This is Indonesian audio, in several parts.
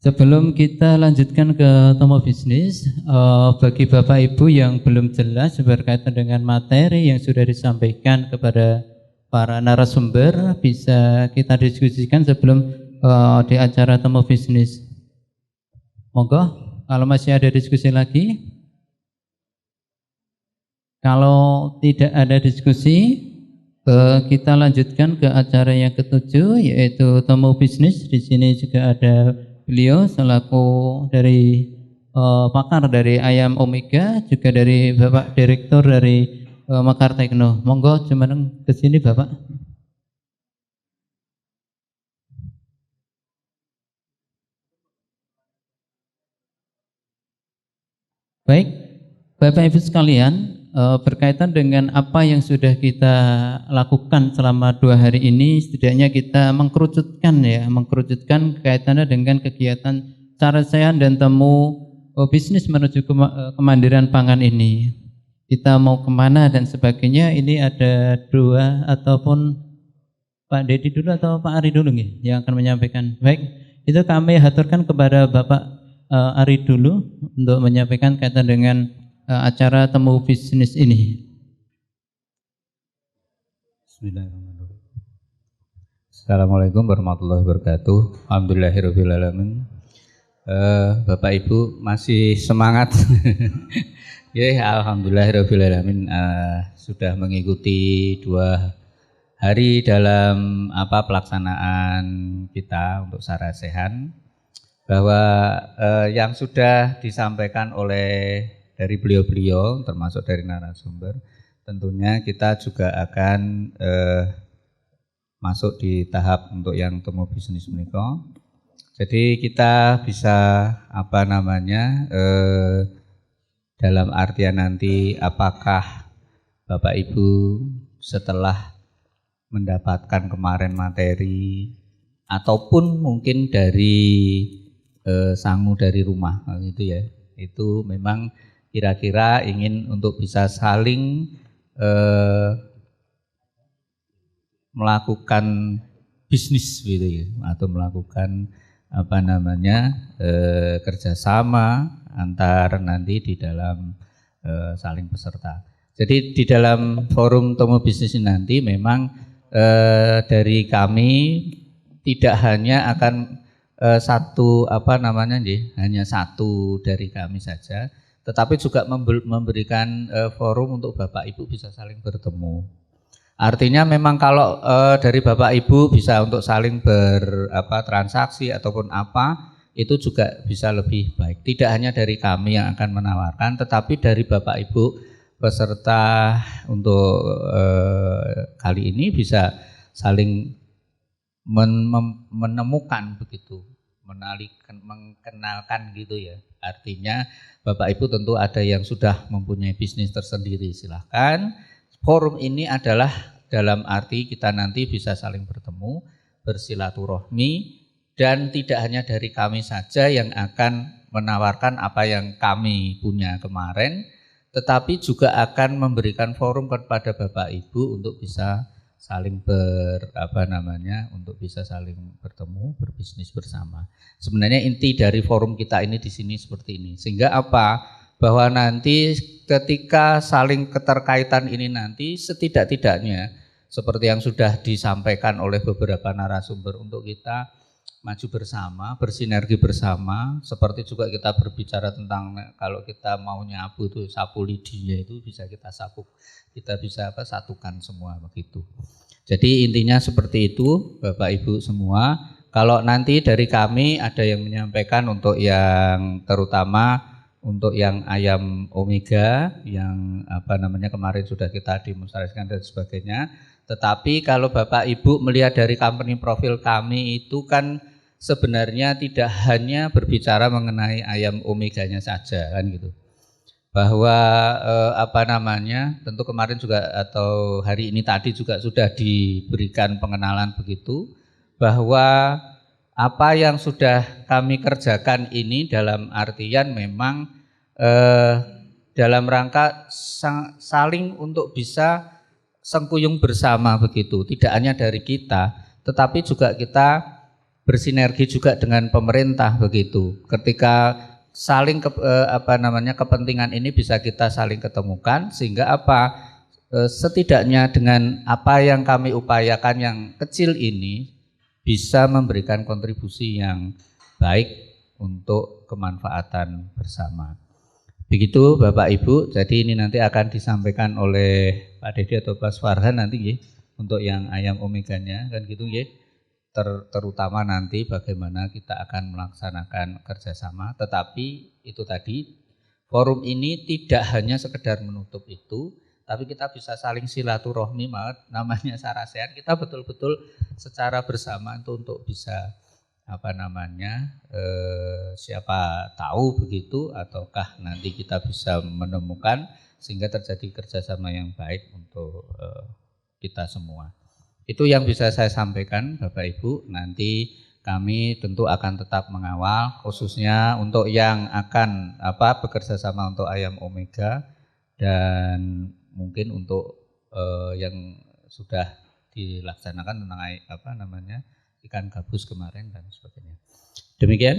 Sebelum kita lanjutkan ke Tomo Bisnis, bagi Bapak Ibu yang belum jelas berkaitan dengan materi yang sudah disampaikan kepada para narasumber, bisa kita diskusikan sebelum di acara Tomo Bisnis. Monggo, kalau masih ada diskusi lagi. Kalau tidak ada diskusi, kita lanjutkan ke acara yang ketujuh, yaitu Tomo Bisnis. Di sini juga ada beliau selaku dari pakar dari Ayam Omega, juga dari Bapak Direktur dari Mekar Tekno. Monggo cuman ke sini Bapak. Baik, Bapak Ibu sekalian, berkaitan dengan apa yang sudah kita lakukan selama 2 hari ini, setidaknya kita mengkerucutkan kaitannya dengan kegiatan cara sehat dan temu bisnis menuju kemandirian pangan ini. Kita mau kemana dan sebagainya, ini ada 2 ataupun Pak Dedi dulu atau Pak Ari dulu nih yang akan menyampaikan. Baik, itu kami haturkan kepada Bapak Ari dulu untuk menyampaikan kaitan dengan acara temu bisnis ini. Bismillahirrahmanirrahim. Assalamualaikum warahmatullahi wabarakatuh. Alhamdulillahirrahmanirrahim. Bapak Ibu masih semangat? Ya, alhamdulillahirrahmanirrahim. Sudah mengikuti 2 hari dalam pelaksanaan kita untuk Sarasehan. Bahwa yang sudah disampaikan oleh dari beliau-beliau termasuk dari narasumber, tentunya kita juga akan masuk di tahap untuk yang temu bisnis menika. Jadi kita bisa dalam artian nanti apakah Bapak Ibu setelah mendapatkan kemarin materi ataupun mungkin dari sangu dari rumah gitu ya, itu memang kira-kira ingin untuk bisa saling melakukan bisnis gitu ya, atau melakukan kerjasama antar nanti di dalam saling peserta. Jadi di dalam forum temu bisnis ini nanti memang dari kami tidak hanya akan hanya satu dari kami saja, tetapi juga memberikan forum untuk Bapak Ibu bisa saling bertemu. Artinya memang kalau dari Bapak Ibu bisa untuk saling transaksi ataupun itu juga bisa lebih baik. Tidak hanya dari kami yang akan menawarkan, tetapi dari Bapak Ibu peserta untuk kali ini bisa saling menemukan begitu, mengenalkan gitu ya. Artinya Bapak Ibu tentu ada yang sudah mempunyai bisnis tersendiri, silahkan. Forum ini adalah dalam arti kita nanti bisa saling bertemu, bersilaturahmi, dan tidak hanya dari kami saja yang akan menawarkan apa yang kami punya kemarin, tetapi juga akan memberikan forum kepada Bapak Ibu untuk bisa saling untuk bisa saling bertemu, berbisnis bersama. Sebenarnya inti dari forum kita ini di sini seperti ini. Sehingga bahwa nanti ketika saling keterkaitan ini nanti setidak-tidaknya seperti yang sudah disampaikan oleh beberapa narasumber untuk kita maju bersama, bersinergi bersama, seperti juga kita berbicara tentang kalau kita mau nyapu itu sapu lidinya itu bisa kita sapu, kita bisa satukan semua begitu. Jadi intinya seperti itu Bapak Ibu semua. Kalau nanti dari kami ada yang menyampaikan untuk yang terutama untuk yang Ayam Omega yang kemarin sudah kita demonstrasikan dan sebagainya. Tetapi kalau Bapak Ibu melihat dari company profil kami itu kan sebenarnya tidak hanya berbicara mengenai Ayam Omeganya saja kan gitu. Bahwa tentu kemarin juga atau hari ini tadi juga sudah diberikan pengenalan begitu, bahwa apa yang sudah kami kerjakan ini dalam artian memang dalam rangka saling untuk bisa sengkuyung bersama begitu, tidak hanya dari kita, tetapi juga kita bersinergi juga dengan pemerintah begitu. Ketika saling kepentingan ini bisa kita saling ketemukan sehingga setidaknya dengan apa yang kami upayakan yang kecil ini bisa memberikan kontribusi yang baik untuk kemanfaatan bersama. Begitu Bapak Ibu, jadi ini nanti akan disampaikan oleh Pak Dedi atau Pak Farhan nanti ya, untuk yang ayam omeganya kan gitu ya. Terutama nanti bagaimana kita akan melaksanakan kerjasama, tetapi itu tadi forum ini tidak hanya sekedar menutup itu, tapi kita bisa saling silaturahmi, namanya Sarasehan, kita betul-betul secara bersama itu untuk bisa siapa tahu begitu, ataukah nanti kita bisa menemukan sehingga terjadi kerjasama yang baik untuk kita semua. Itu yang bisa saya sampaikan Bapak Ibu. Nanti kami tentu akan tetap mengawal khususnya untuk yang akan bekerja sama untuk ayam omega dan mungkin untuk yang sudah dilaksanakan tentang ikan gabus kemarin dan sebagainya. Demikian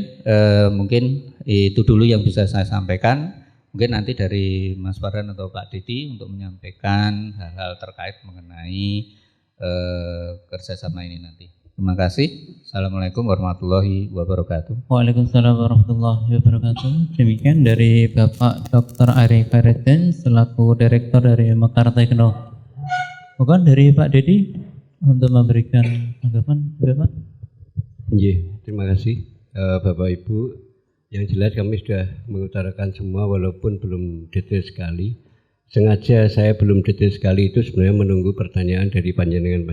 mungkin itu dulu yang bisa saya sampaikan. Mungkin nanti dari Mas Farhan atau Pak Dedi untuk menyampaikan hal-hal terkait mengenai kerjasama ini nanti. Terima kasih. Assalamualaikum warahmatullahi wabarakatuh. Waalaikumsalam warahmatullahi wabarakatuh. Demikian dari Bapak Dr. Ari Faridin selaku Direktur dari Mekar Tekno. Bukan dari Pak Dedi untuk memberikan tanggapan, Bapak. Iya, terima kasih Bapak Ibu. Yang jelas kami sudah mengutarakan semua walaupun belum detail sekali. Sengaja saya belum detail sekali itu sebenarnya menunggu pertanyaan dari panjenengan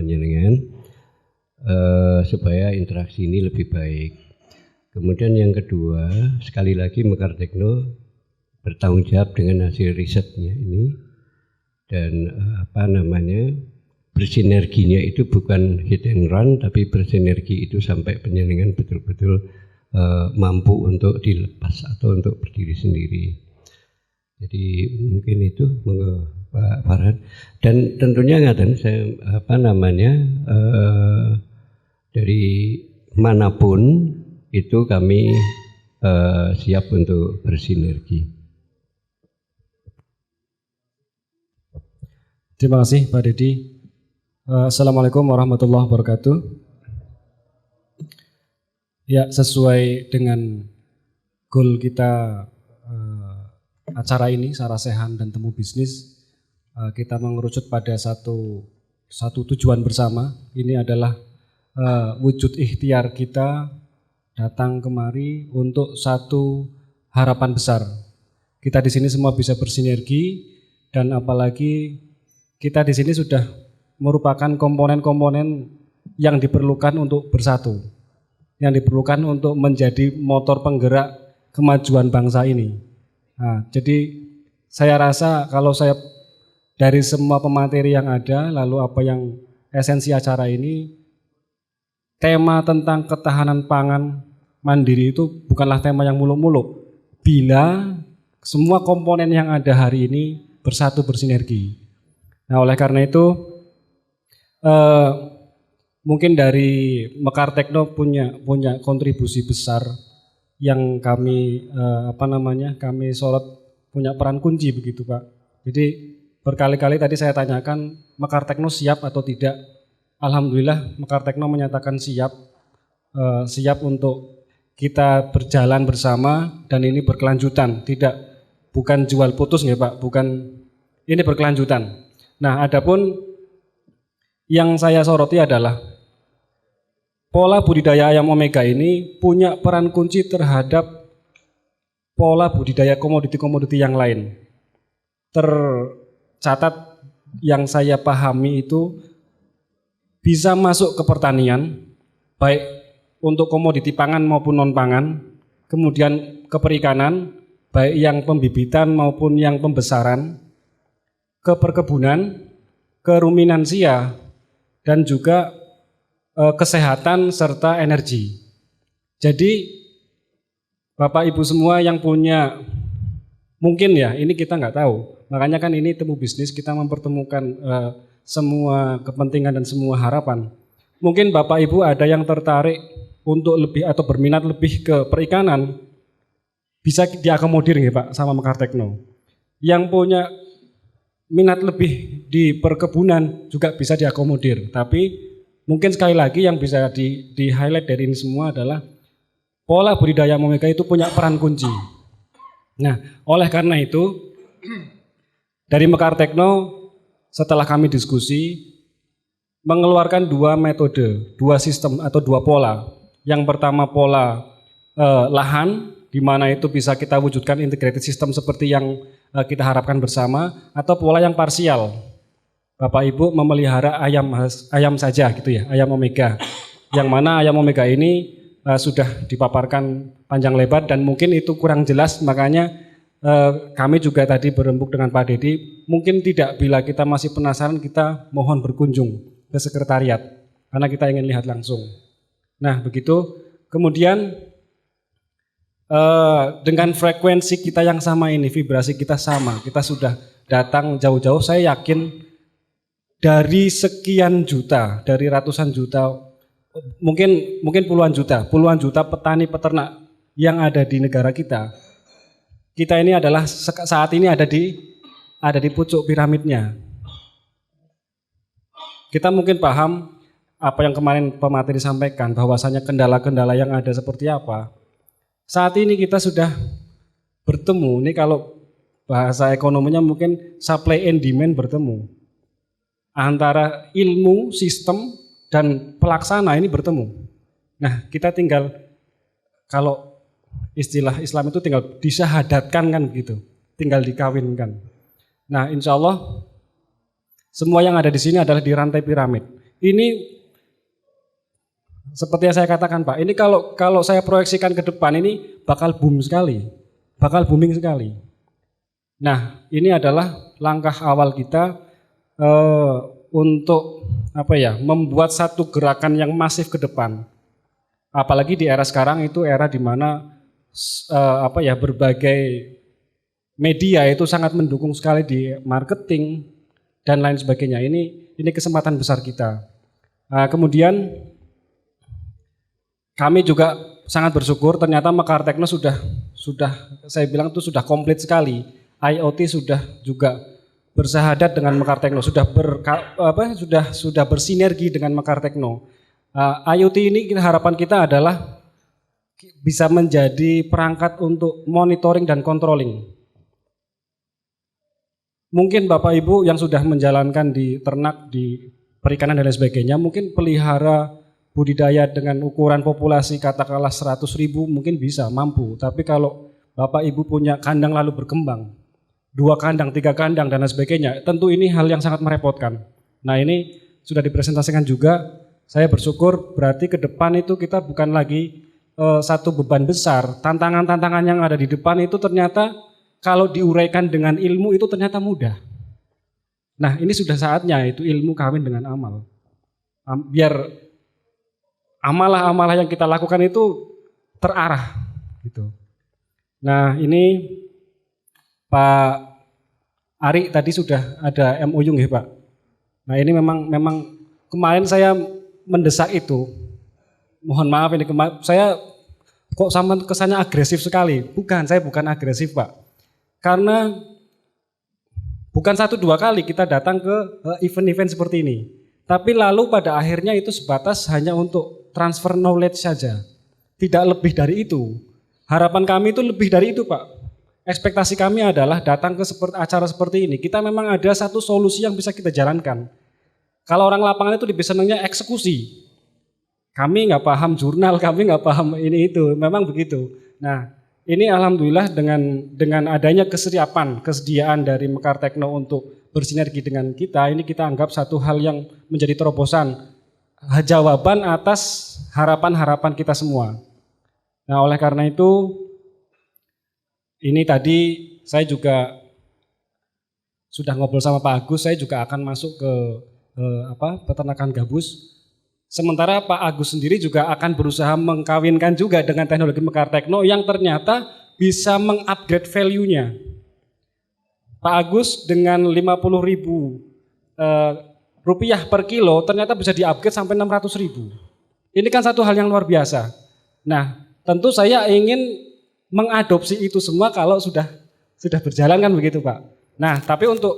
supaya interaksi ini lebih baik. Kemudian yang kedua, sekali lagi Mekar Tekno bertanggung jawab dengan hasil risetnya ini dan bersinerginya itu bukan hit and run, tapi bersinergi itu sampai panjenengan betul-betul mampu untuk dilepas atau untuk berdiri sendiri. Jadi mungkin itu Pak Farhan, dan tentunya saya dari manapun itu kami siap untuk bersinergi. Terima kasih Pak Dedi. Assalamualaikum warahmatullahi wabarakatuh. Ya, sesuai dengan goal kita acara ini, Sarasehan dan Temu Bisnis, kita mengerucut pada satu tujuan bersama. Ini adalah wujud ikhtiar kita datang kemari untuk satu harapan besar. Kita di sini semua bisa bersinergi dan apalagi kita di sini sudah merupakan komponen-komponen yang diperlukan untuk bersatu, yang diperlukan untuk menjadi motor penggerak kemajuan bangsa ini. Nah, jadi saya rasa kalau saya dari semua pemateri yang ada, lalu apa yang esensi acara ini, tema tentang ketahanan pangan mandiri itu bukanlah tema yang muluk-muluk. Bila semua komponen yang ada hari ini bersatu bersinergi. Nah, oleh karena itu mungkin dari Mekar Tekno punya kontribusi besar yang kami kami sorot, punya peran kunci begitu Pak. Jadi berkali-kali tadi saya tanyakan Mekar Tekno siap atau tidak. Alhamdulillah Mekar Tekno menyatakan siap untuk kita berjalan bersama dan ini berkelanjutan, bukan jual putus nggih Pak, bukan, ini berkelanjutan. Nah, adapun yang saya soroti adalah pola budidaya ayam omega ini punya peran kunci terhadap pola budidaya komoditi-komoditi yang lain. Tercatat yang saya pahami itu bisa masuk ke pertanian, baik untuk komoditi pangan maupun non-pangan, kemudian ke perikanan, baik yang pembibitan maupun yang pembesaran, ke perkebunan, ke ruminansia, dan juga kesehatan serta energi. Jadi Bapak Ibu semua yang punya, mungkin ya ini kita nggak tahu, makanya kan ini Temu Bisnis, kita mempertemukan semua kepentingan dan semua harapan. Mungkin Bapak Ibu ada yang tertarik untuk lebih atau berminat lebih ke perikanan, bisa diakomodir nggih Pak sama Mekar Tekno. Yang punya minat lebih di perkebunan juga bisa diakomodir. Tapi mungkin sekali lagi yang bisa di highlight dari ini semua adalah pola budidaya Momega itu punya peran kunci. Nah, oleh karena itu dari Mekar Tekno setelah kami diskusi mengeluarkan dua metode, dua sistem atau dua pola. Yang pertama pola lahan, di mana itu bisa kita wujudkan integrated system seperti yang kita harapkan bersama, atau pola yang parsial. Bapak Ibu memelihara ayam saja gitu ya, ayam Omega. Yang mana ayam Omega ini sudah dipaparkan panjang lebar dan mungkin itu kurang jelas, makanya kami juga tadi berembuk dengan Pak Dedi, mungkin tidak, bila kita masih penasaran kita mohon berkunjung ke sekretariat karena kita ingin lihat langsung. Nah begitu, kemudian dengan frekuensi kita yang sama ini, vibrasi kita sama, kita sudah datang jauh-jauh, saya yakin dari sekian juta, dari ratusan juta, mungkin puluhan juta petani peternak yang ada di negara kita ini adalah saat ini ada di pucuk piramidnya. Kita mungkin paham apa yang kemarin pemateri sampaikan, bahwasanya kendala-kendala yang ada seperti apa. Saat ini kita sudah bertemu, ini kalau bahasa ekonominya mungkin supply and demand bertemu. Antara ilmu, sistem, dan pelaksana ini bertemu. Nah kita tinggal, kalau istilah Islam itu tinggal disyahadatkan kan gitu, tinggal dikawinkan. Nah insya Allah semua yang ada di sini adalah di rantai piramid. Ini seperti yang saya katakan Pak, ini kalau saya proyeksikan ke depan ini bakal boom sekali, bakal booming sekali. Nah ini adalah langkah awal kita untuk membuat satu gerakan yang masif ke depan. Apalagi di era sekarang itu era di mana berbagai media itu sangat mendukung sekali di marketing dan lain sebagainya. Ini kesempatan besar kita. Kemudian kami juga sangat bersyukur ternyata Mekar Tekno sudah saya bilang itu sudah komplit sekali. IoT sudah juga bersahadat dengan Mekar Tekno, sudah bersinergi dengan Mekar Tekno. IoT ini harapan kita adalah bisa menjadi perangkat untuk monitoring dan controlling. Mungkin Bapak Ibu yang sudah menjalankan di ternak, di perikanan dan lain sebagainya, mungkin pelihara budidaya dengan ukuran populasi katakanlah 100.000 mungkin bisa, mampu. Tapi kalau Bapak Ibu punya kandang lalu berkembang, 2 kandang, 3 kandang dan lain sebagainya, tentu ini hal yang sangat merepotkan. Nah ini sudah dipresentasikan juga, saya bersyukur berarti ke depan itu kita bukan lagi satu beban besar, tantangan-tantangan yang ada di depan itu ternyata kalau diuraikan dengan ilmu itu ternyata mudah. Nah ini sudah saatnya itu ilmu kawin dengan amal. Biar amalah-amalah yang kita lakukan itu terarah gitu. Nah ini Pak Ari tadi sudah ada MOU nggih Pak. Nah ini memang kemarin saya mendesak itu. Mohon maaf ini saya kok sama kesannya agresif sekali. Saya bukan agresif Pak. Karena bukan 1-2 kali kita datang ke event-event seperti ini. Tapi lalu pada akhirnya itu sebatas hanya untuk transfer knowledge saja. Tidak lebih dari itu. Harapan kami itu lebih dari itu Pak. Ekspektasi kami adalah datang ke acara seperti ini. Kita memang ada satu solusi yang bisa kita jalankan. Kalau orang lapangan itu lebih senangnya eksekusi. Kami nggak paham jurnal, kami nggak paham ini itu, memang begitu. Nah, ini alhamdulillah dengan adanya kesediaan dari Mekar Tekno untuk bersinergi dengan kita, ini kita anggap satu hal yang menjadi terobosan, jawaban atas harapan-harapan kita semua. Nah, oleh karena itu, ini tadi saya juga sudah ngobrol sama Pak Agus, saya juga akan masuk ke peternakan gabus. Sementara Pak Agus sendiri juga akan berusaha mengkawinkan juga dengan teknologi Mekar Tekno yang ternyata bisa mengupgrade value-nya. Pak Agus dengan 50.000 rupiah per kilo ternyata bisa di-upgrade sampai 600.000. Ini kan satu hal yang luar biasa. Nah, tentu saya ingin mengadopsi itu semua kalau sudah berjalan kan begitu Pak. Nah, tapi untuk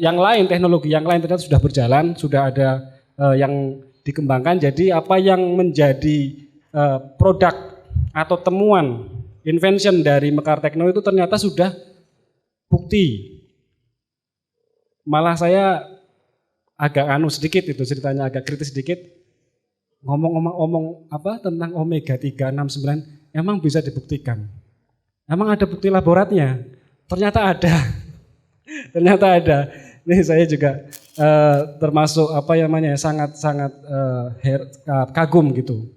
yang lain, teknologi yang lain ternyata sudah berjalan, sudah ada yang dikembangkan. Jadi apa yang menjadi produk atau temuan invention dari Mekar Tekno itu ternyata sudah bukti. Malah saya agak sedikit itu ceritanya, agak kritis sedikit. Ngomong apa tentang omega 369 emang bisa dibuktikan. Emang ada bukti laboratnya? Ternyata ada. Ternyata ada. Ini saya juga termasuk apa namanya sangat kagum gitu.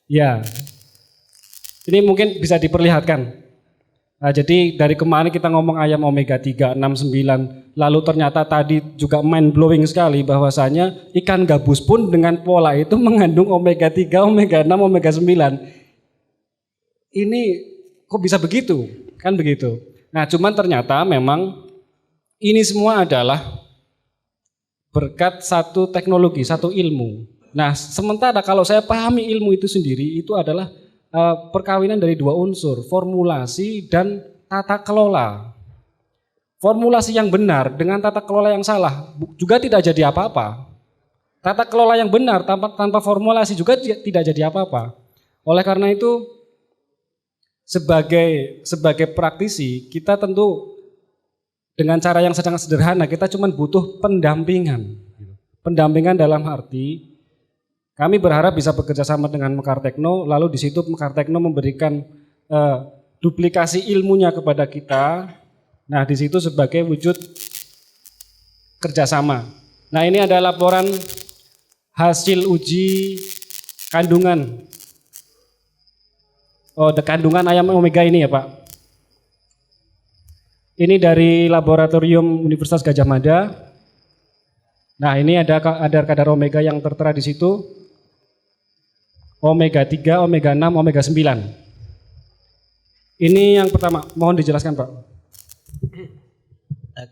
Ya, ini mungkin bisa diperlihatkan. Nah, jadi dari kemarin kita ngomong ayam omega 369, lalu ternyata tadi juga mind blowing sekali bahwasanya ikan gabus pun dengan pola itu mengandung omega 3, omega 6, omega 9. Ini kok bisa begitu? Kan begitu. Nah, cuman ternyata memang ini semua adalah berkat satu teknologi, satu ilmu. Nah, sementara kalau saya pahami ilmu itu sendiri, itu adalah perkawinan dari dua unsur, formulasi dan tata kelola. Formulasi yang benar dengan tata kelola yang salah juga tidak jadi apa-apa. Tata kelola yang benar tanpa formulasi juga tidak jadi apa-apa. Oleh karena itu, sebagai praktisi, kita tentu dengan cara yang sangat sederhana, kita cuma butuh pendampingan. Pendampingan dalam arti kami berharap bisa bekerja sama dengan Mekar Tekno, lalu di situ Mekar Tekno memberikan duplikasi ilmunya kepada kita. Nah, di situ sebagai wujud kerjasama. Nah, ini ada laporan hasil uji kandungan. Kandungan ayam omega ini ya Pak. Ini dari laboratorium Universitas Gadjah Mada. Nah, ini ada kadar omega yang tertera di situ. Omega 3, omega 6, omega 9. Ini yang pertama, mohon dijelaskan Pak.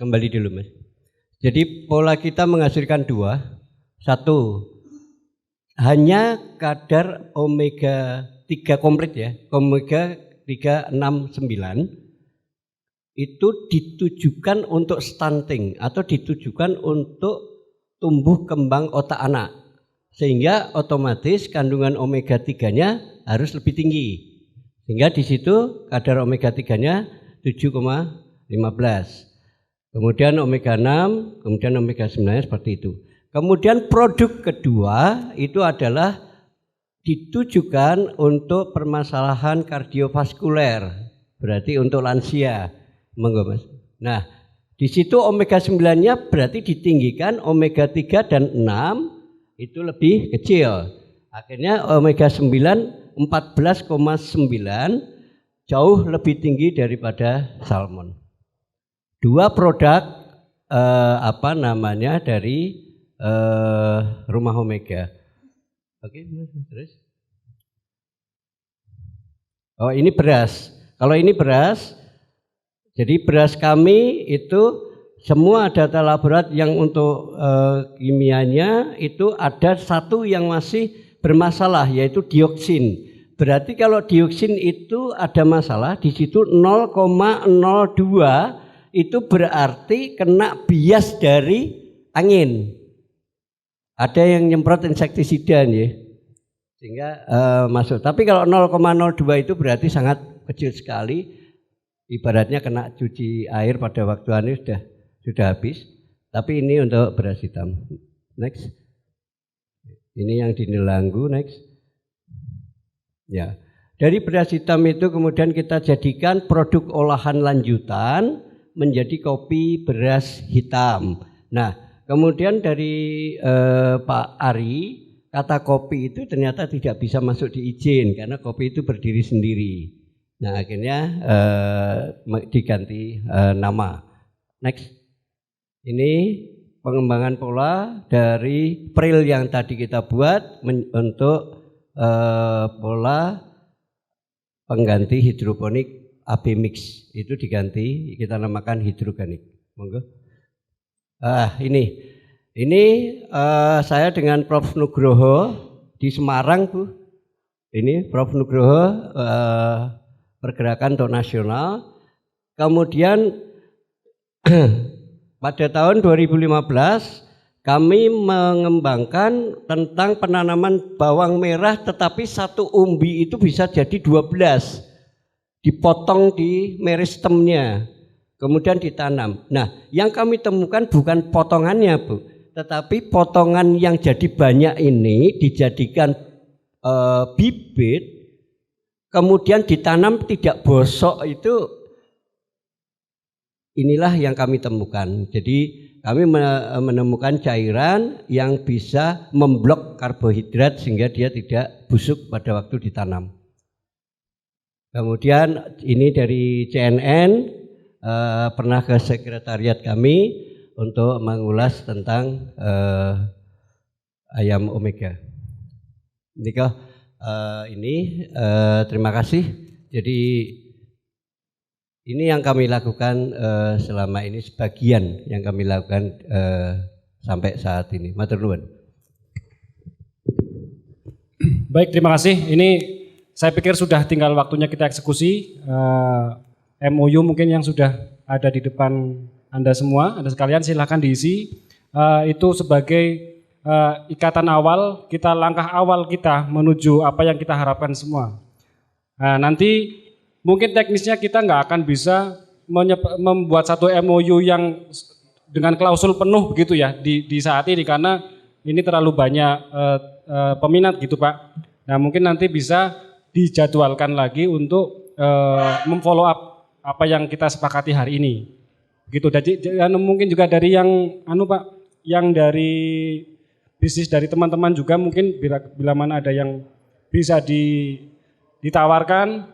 Kembali dulu Mas. Jadi pola kita menghasilkan dua. Satu, hanya kadar omega 3 komplit ya, omega 3, 6, 9 itu ditujukan untuk stunting atau ditujukan untuk tumbuh kembang otak anak. Sehingga otomatis kandungan omega 3-nya harus lebih tinggi. Sehingga di situ kadar omega 3-nya 7,15. Kemudian omega 6, kemudian omega 9 seperti itu. Kemudian produk kedua itu adalah ditujukan untuk permasalahan kardiovaskuler. Berarti untuk lansia. Monggo Mas. Nah, di situ omega 9-nya berarti ditinggikan, omega 3 dan 6 itu lebih kecil. Akhirnya omega 9 14,9 jauh lebih tinggi daripada salmon. Dua produk dari rumah omega. Oke, terus. Oh, ini beras. Kalau ini beras, jadi beras kami itu semua data laborat yang untuk kimianya itu ada satu yang masih bermasalah, yaitu dioksin. Berarti kalau dioksin itu ada masalah di situ 0,02 itu berarti kena bias dari angin. Ada yang nyemprot insektisida ya, sehingga masuk. Tapi kalau 0,02 itu berarti sangat kecil sekali. Ibaratnya kena cuci air pada waktu ini sudah habis, tapi ini untuk beras hitam. Next, ini yang dinelanggu. Next, ya. Dari beras hitam itu kemudian kita jadikan produk olahan lanjutan menjadi kopi beras hitam. Nah, kemudian dari Pak Ari, kata kopi itu ternyata tidak bisa masuk di izin karena kopi itu berdiri sendiri. Nah, akhirnya diganti nama. Next. Ini pengembangan pola dari pril yang tadi kita buat untuk pola pengganti hidroponik AB mix. Itu diganti, kita namakan hidroganik. Monggo. Ini Ini saya dengan Prof. Nugroho di Semarang, Bu. Ini Prof. Nugroho pergerakan donasional. Kemudian pada tahun 2015 kami mengembangkan tentang penanaman bawang merah, tetapi satu umbi itu bisa jadi 12, dipotong di meristemnya, kemudian ditanam. Nah, yang kami temukan bukan potongannya, Bu, tetapi potongan yang jadi banyak ini dijadikan bibit, kemudian ditanam tidak bosok itu, inilah yang kami temukan. Jadi kami menemukan cairan yang bisa memblok karbohidrat sehingga dia tidak busuk pada waktu ditanam. Kemudian ini dari CNN pernah ke sekretariat kami untuk mengulas tentang ayam omega. Nikah ini terima kasih. Jadi ini yang kami lakukan selama ini, sebagian yang kami lakukan sampai saat ini. Matur nuwun. Baik, terima kasih. Ini saya pikir sudah tinggal waktunya kita eksekusi. MOU mungkin yang sudah ada di depan Anda semua, Anda sekalian silahkan diisi. Itu sebagai ikatan awal, langkah awal kita menuju apa yang kita harapkan semua. Nanti mungkin teknisnya kita nggak akan bisa membuat satu MOU yang dengan klausul penuh begitu ya di saat ini, karena ini terlalu banyak peminat gitu Pak. Nah mungkin nanti bisa dijadwalkan lagi untuk memfollow up apa yang kita sepakati hari ini. Gitu. Dan mungkin juga dari yang Pak, yang dari bisnis dari teman-teman juga mungkin bila mana ada yang bisa ditawarkan,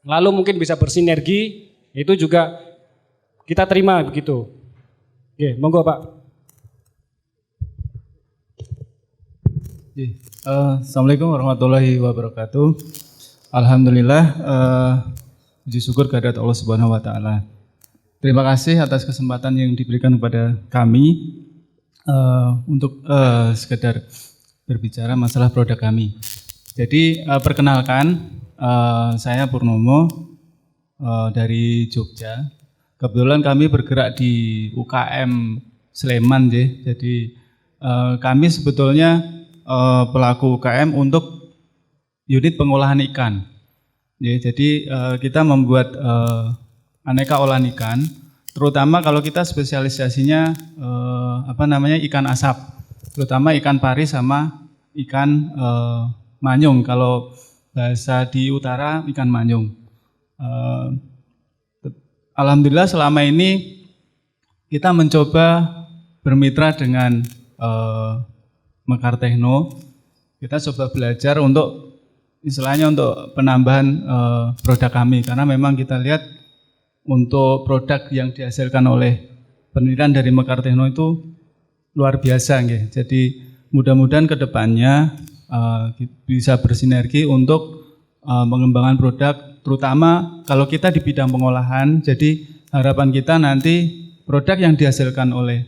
lalu mungkin bisa bersinergi, itu juga kita terima begitu. Oke, monggo Pak. Assalamualaikum warahmatullahi wabarakatuh. Alhamdulillah, puji syukur kehadirat Allah Subhanahu wa taala. Terima kasih atas kesempatan yang diberikan kepada kami untuk sekedar berbicara masalah produk kami. Jadi perkenalkan, saya Purnomo dari Jogja. Kebetulan kami bergerak di UKM Sleman, jadi kami sebetulnya pelaku UKM untuk unit pengolahan ikan. Jadi kita membuat aneka olahan ikan, terutama kalau kita spesialisasinya ikan asap, terutama ikan pari sama ikan manyung. Kalau bahasa di utara ikan manyung. Alhamdulillah selama ini kita mencoba bermitra dengan Mekar Techno. Kita coba belajar untuk istilahnya untuk penambahan produk kami, karena memang kita lihat untuk produk yang dihasilkan oleh penelitian dari Mekar Techno itu luar biasa. Jadi mudah-mudahan ke depannya bisa bersinergi untuk mengembangkan produk, terutama kalau kita di bidang pengolahan. Jadi harapan kita nanti produk yang dihasilkan oleh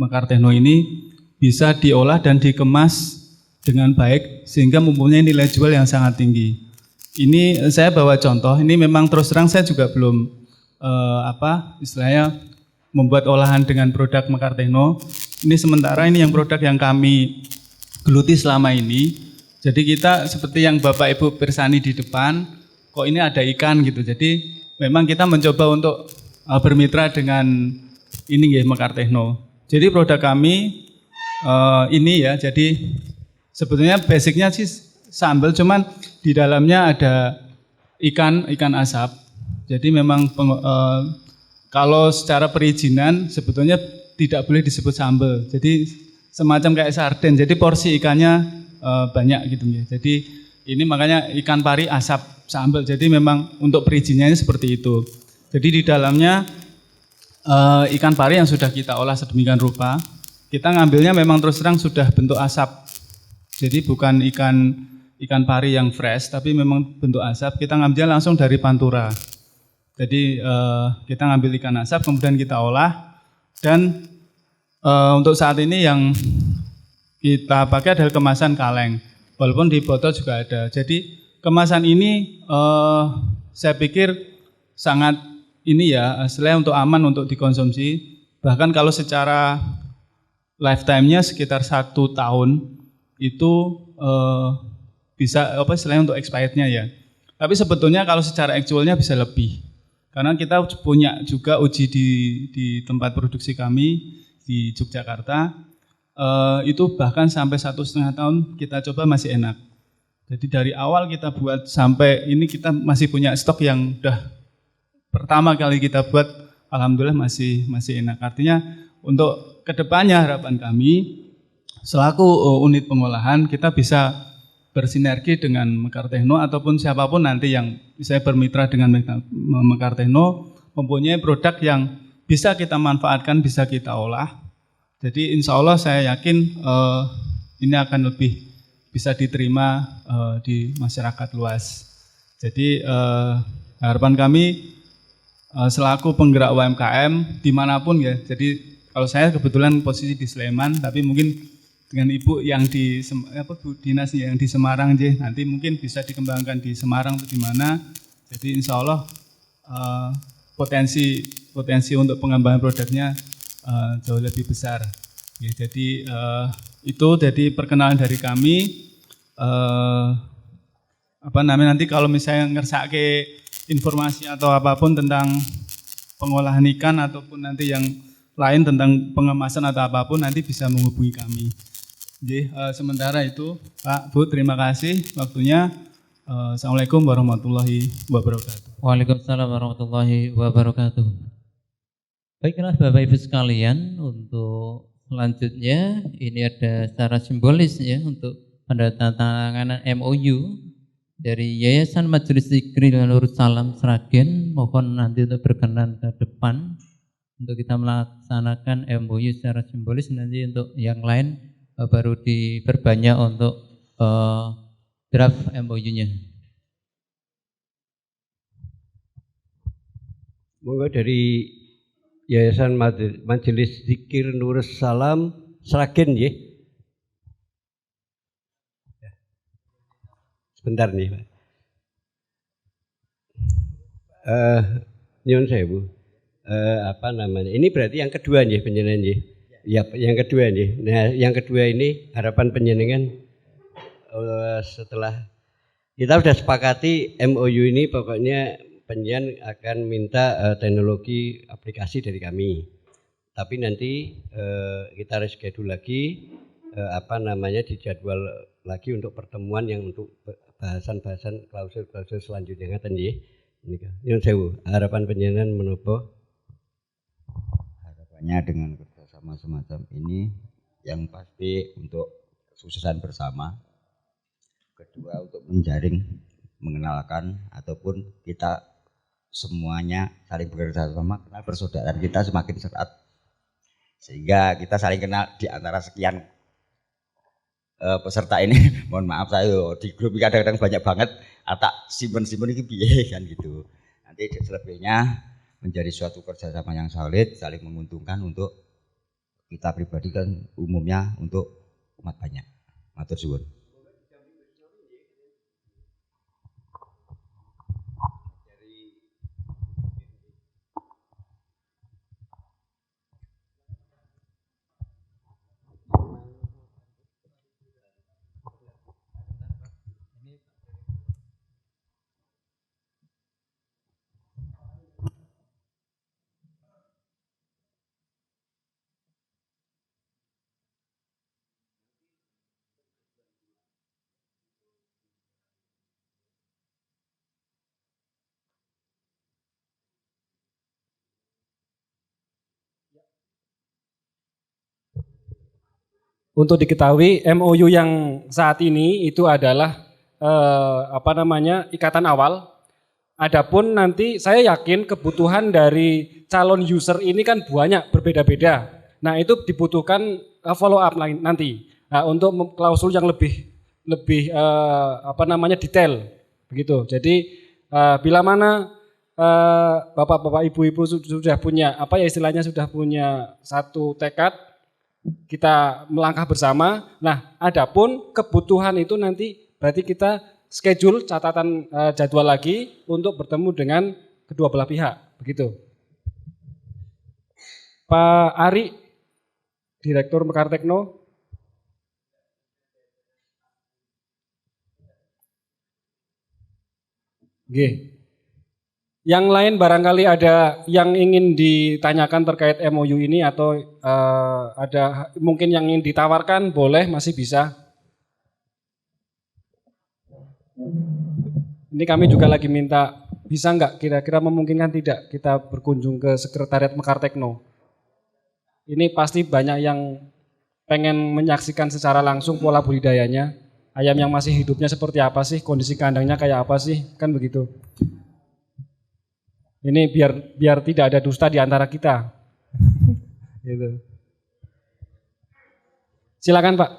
Mekar Techno ini bisa diolah dan dikemas dengan baik sehingga mempunyai nilai jual yang sangat tinggi. Ini saya bawa contoh, ini memang terus terang saya juga belum istilahnya membuat olahan dengan produk Mekar Techno. Ini sementara ini yang produk yang kami geluti selama ini. Jadi kita seperti yang Bapak Ibu Pirsani di depan, kok ini ada ikan gitu. Jadi memang kita mencoba untuk bermitra dengan ini Mekar Techno. Jadi produk kami ini ya, jadi sebetulnya basicnya sih sambal, cuman di dalamnya ada ikan asap. Jadi memang kalau secara perizinan sebetulnya tidak boleh disebut sambal. Jadi semacam kayak sarden. Jadi porsi ikannya banyak gitu ya. Jadi ini makanya ikan pari asap sambal. Jadi memang untuk perizinannya seperti itu. Jadi di dalamnya ikan pari yang sudah kita olah sedemikian rupa. Kita ngambilnya memang terus terang sudah bentuk asap. Jadi bukan ikan pari yang fresh, tapi memang bentuk asap. Kita ngambilnya langsung dari Pantura. Jadi kita ngambil ikan asap, kemudian kita olah dan untuk saat ini yang kita pakai adalah kemasan kaleng, walaupun di botol juga ada. Jadi kemasan ini saya pikir sangat ini ya, selain untuk aman untuk dikonsumsi. Bahkan kalau secara lifetime-nya sekitar 1 tahun itu bisa selain untuk expired-nya ya. Tapi sebetulnya kalau secara actual-nya bisa lebih. Karena kita punya juga uji di tempat produksi kami di Yogyakarta, itu bahkan sampai 1,5 tahun kita coba masih enak. Jadi dari awal kita buat sampai ini kita masih punya stok yang udah pertama kali kita buat, alhamdulillah masih enak. Artinya untuk kedepannya harapan kami selaku unit pengolahan kita bisa bersinergi dengan Mekartechno ataupun siapapun nanti yang bisa bermitra dengan Mekartechno mempunyai produk yang bisa kita manfaatkan, bisa kita olah. Jadi insya Allah saya yakin ini akan lebih bisa diterima di masyarakat luas. Jadi harapan kami selaku penggerak UMKM dimanapun ya. Jadi kalau saya kebetulan posisi di Sleman, tapi mungkin dengan Ibu yang di dinas yang di Semarang, nanti mungkin bisa dikembangkan di Semarang atau di mana. Jadi insya Allah potensi untuk pengembangan produknya jauh lebih besar. Ya, jadi itu jadi perkenalan dari kami. Nanti kalau misalnya ngersake informasi atau apapun tentang pengolahan ikan ataupun nanti yang lain tentang pengemasan atau apapun nanti bisa menghubungi kami. Jadi sementara itu Pak Bu, terima kasih waktunya. Assalamualaikum warahmatullahi wabarakatuh. Waalaikumsalam warahmatullahi wabarakatuh. Baiklah Bapak Ibu sekalian, untuk selanjutnya ini ada secara simbolis ya untuk penandatanganan MOU dari Yayasan Majelis Zikri Nurul Salam Sragen. Mohon nanti untuk berkenan ke depan untuk kita melaksanakan MOU secara simbolis. Nanti untuk yang lain baru diperbanyak untuk draft MOU-nya. Monggo dari Yayasan Majelis Zikir Nurul Salam Sragen nggih. Sebentar nih Pak. Nyun sewu. Ini berarti yang kedua nih penjenengan nggih. Ya, yang kedua nih. Nah, yang kedua ini harapan penjenengan setelah kita sudah sepakati MOU ini, pokoknya penjenengan akan minta teknologi aplikasi dari kami. Tapi nanti kita reschedule lagi dijadwal lagi untuk pertemuan yang untuk bahasan-bahasan klausul-klausul selanjutnya ngaten nggih. Nika. Nyun sewu, harapan penjenengan menapa? Harapannya dengan kerjasama semacam ini yang pasti untuk kesuksesan bersama. Kedua untuk menjaring, mengenalkan ataupun kita semuanya saling bekerja sama, kenal persaudaraan kita semakin erat. Sehingga kita saling kenal di antara sekian peserta ini. Mohon maaf saya di grup kadang-kadang banyak banget, atak simpen-simpen ini piye kan gitu. Nanti selebihnya menjadi suatu kerjasama yang solid, saling menguntungkan untuk kita pribadi kan umumnya untuk umat banyak. Matur suwun. Untuk diketahui MOU yang saat ini itu adalah ikatan awal. Adapun nanti saya yakin kebutuhan dari calon user ini kan banyak berbeda-beda. Nah itu dibutuhkan follow up nanti untuk klausul yang lebih detail begitu. Jadi bila mana bapak-bapak ibu-ibu sudah punya istilahnya sudah punya satu tekad kita melangkah bersama. Nah, adapun kebutuhan itu nanti berarti kita schedule catatan jadwal lagi untuk bertemu dengan kedua belah pihak, begitu. Pak Ari, Direktur Mekar Tekno. Oke. Yang lain barangkali ada yang ingin ditanyakan terkait MOU ini atau ada mungkin yang ingin ditawarkan, boleh, masih bisa. Ini kami juga lagi minta, bisa nggak kira-kira memungkinkan tidak kita berkunjung ke Sekretariat Mekar Tekno. Ini pasti banyak yang pengen menyaksikan secara langsung pola budidayanya, ayam yang masih hidupnya seperti apa sih, kondisi kandangnya kayak apa sih, kan begitu. Ini biar tidak ada dusta di antara kita. Gitu. Silakan Pak.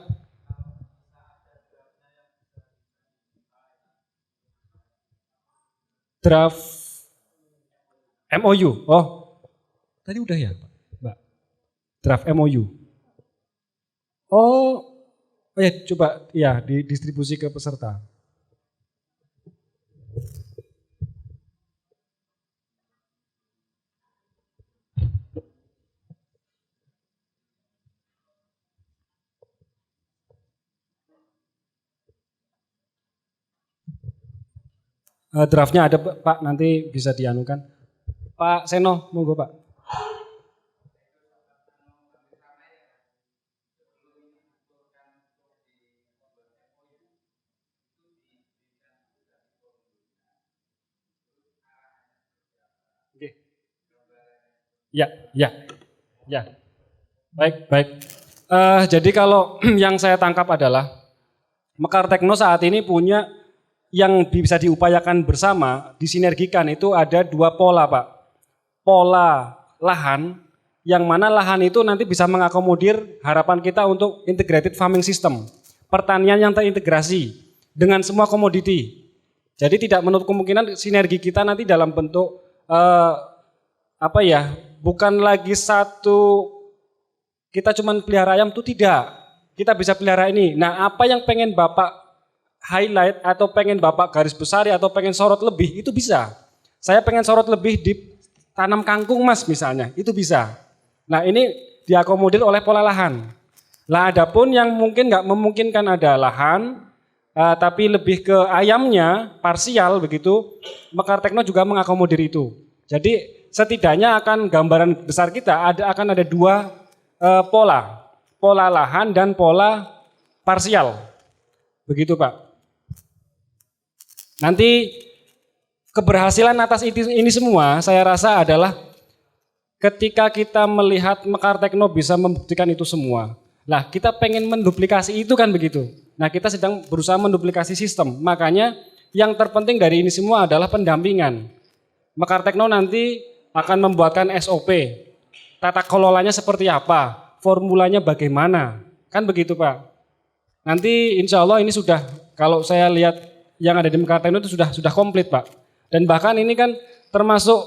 Draft MOU. Oh, tadi udah ya Pak. Draft MOU. Oh ya coba ya didistribusi ke peserta. Draftnya ada Pak, nanti bisa dianukan. Pak Seno, monggo Pak. Oke. Ya, ya, ya. Baik. Jadi kalau yang saya tangkap adalah Mekar Tekno saat ini punya yang bisa diupayakan bersama, disinergikan itu ada dua pola Pak. Pola lahan, yang mana lahan itu nanti bisa mengakomodir harapan kita untuk integrated farming system. Pertanian yang terintegrasi dengan semua komoditi. Jadi tidak menutup kemungkinan sinergi kita nanti dalam bentuk bukan lagi satu kita cuma pelihara ayam itu tidak. Kita bisa pelihara ini. Nah, apa yang pengen Bapak highlight atau pengen Bapak garis besar atau pengen sorot lebih, itu bisa. Saya pengen sorot lebih di tanam kangkung Mas misalnya, itu bisa. Nah, ini diakomodir oleh pola lahan. Lah adapun yang mungkin nggak memungkinkan ada lahan, tapi lebih ke ayamnya, parsial begitu, Mekar Tekno juga mengakomodir itu. Jadi setidaknya akan gambaran besar kita akan ada dua pola lahan dan pola parsial. Begitu Pak. Nanti keberhasilan atas ini semua saya rasa adalah ketika kita melihat Mekar Tekno bisa membuktikan itu semua. Lah kita pengen menduplikasi itu kan begitu. Nah kita sedang berusaha menduplikasi sistem. Makanya yang terpenting dari ini semua adalah pendampingan. Mekar Tekno nanti akan membuatkan SOP. Tata kelolanya seperti apa, formulanya bagaimana, kan begitu Pak. Nanti insya Allah ini sudah, kalau saya lihat yang ada di Mekar Tekno itu sudah komplit Pak. Dan bahkan ini kan termasuk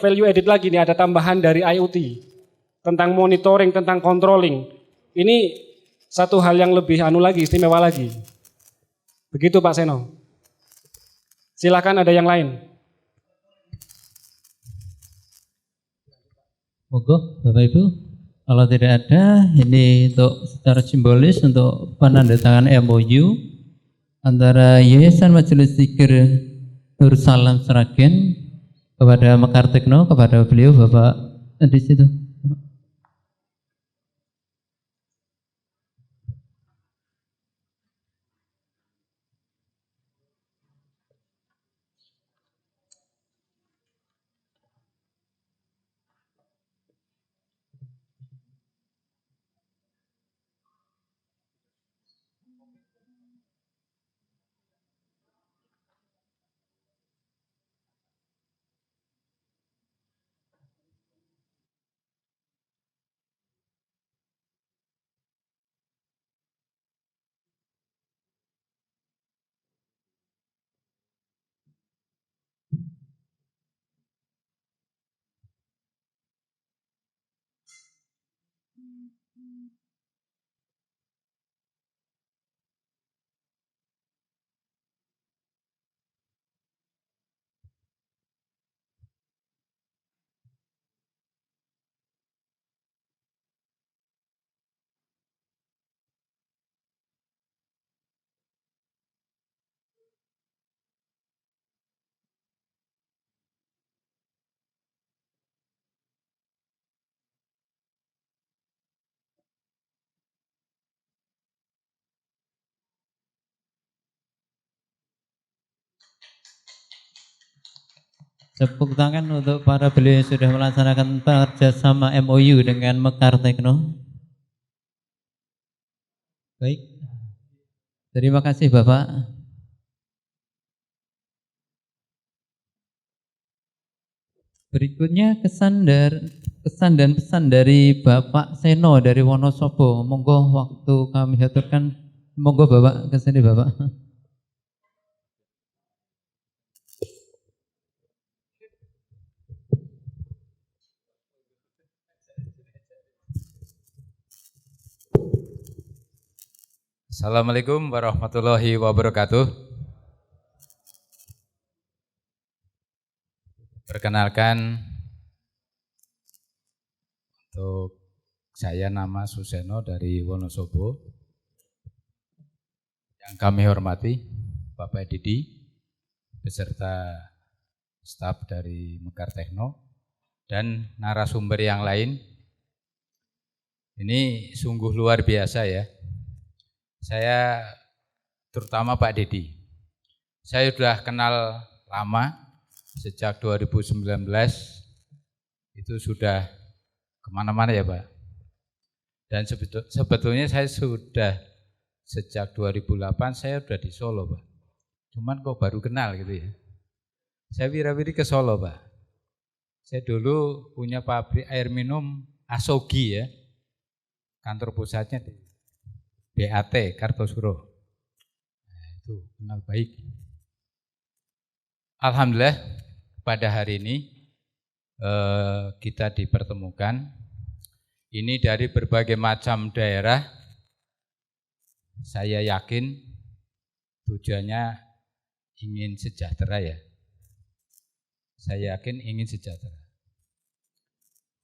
value added lagi nih, ada tambahan dari IoT tentang monitoring, tentang controlling. Ini satu hal yang lebih istimewa lagi. Begitu Pak Seno. Silakan ada yang lain. Monggo Bapak Ibu, kalau tidak ada, ini untuk secara simbolis untuk penandatangan MOU antara Yayasan Majelis Zikir Darussalam Sragen kepada Mekar Tekno, kepada beliau Bapak di situ. Tepuk tangan untuk para beliau yang sudah melaksanakan kerjasama MOU dengan Mekar Tekno. Baik, terima kasih Bapak. Berikutnya kesan dan pesan dari Bapak Seno dari Wonosobo. Monggo waktu kami aturkan, monggo Bapak ke sini Bapak. Assalamualaikum warahmatullahi wabarakatuh. Perkenalkan, untuk saya nama Suseno dari Wonosobo. Yang kami hormati Bapak Didi beserta staf dari Mekar Tekno dan narasumber yang lain. Ini sungguh luar biasa ya. Saya terutama Pak Didi, saya sudah kenal lama, sejak 2019 itu sudah kemana-mana ya Pak. Dan sebetulnya saya sudah sejak 2008 saya sudah di Solo Pak. Cuman kok baru kenal gitu ya. Saya wira-wiri ke Solo Pak. Saya dulu punya pabrik air minum Asogi ya. Kantor pusatnya di BAT Kartosuro. Nah, itu kenal baik. Alhamdulillah pada hari ini kita dipertemukan. Ini dari berbagai macam daerah. Saya yakin tujuannya ingin sejahtera ya. Saya yakin ingin sejahtera.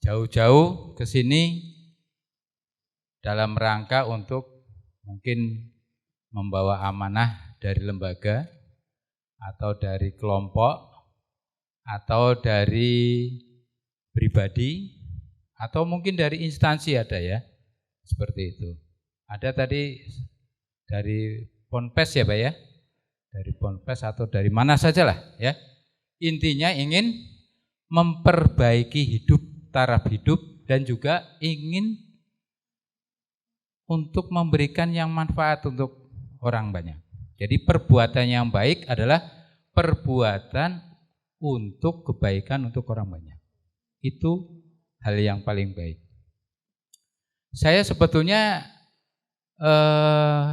Jauh-jauh ke sini dalam rangka untuk mungkin membawa amanah dari lembaga atau dari kelompok atau dari pribadi atau mungkin dari instansi ada ya, seperti itu. Ada tadi dari Ponpes ya Pak ya, dari Ponpes atau dari mana sajalah ya. Intinya ingin memperbaiki hidup, taraf hidup dan juga ingin untuk memberikan yang manfaat untuk orang banyak. Jadi perbuatan yang baik adalah perbuatan untuk kebaikan untuk orang banyak. Itu hal yang paling baik. Saya sebetulnya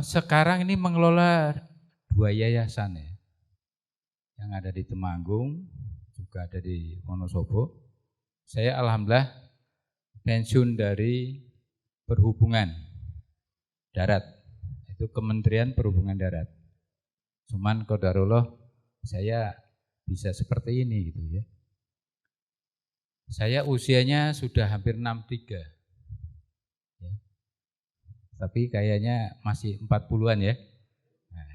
sekarang ini mengelola 2 yayasan ya. Yang ada di Temanggung, juga ada di Wonosobo. Saya alhamdulillah pensiun dari perhubungan darat, itu Kementerian Perhubungan Darat. Cuman qadarullah saya bisa seperti ini gitu ya. Saya usianya sudah hampir 63. Ya. Tapi kayaknya masih 40-an ya. Nah.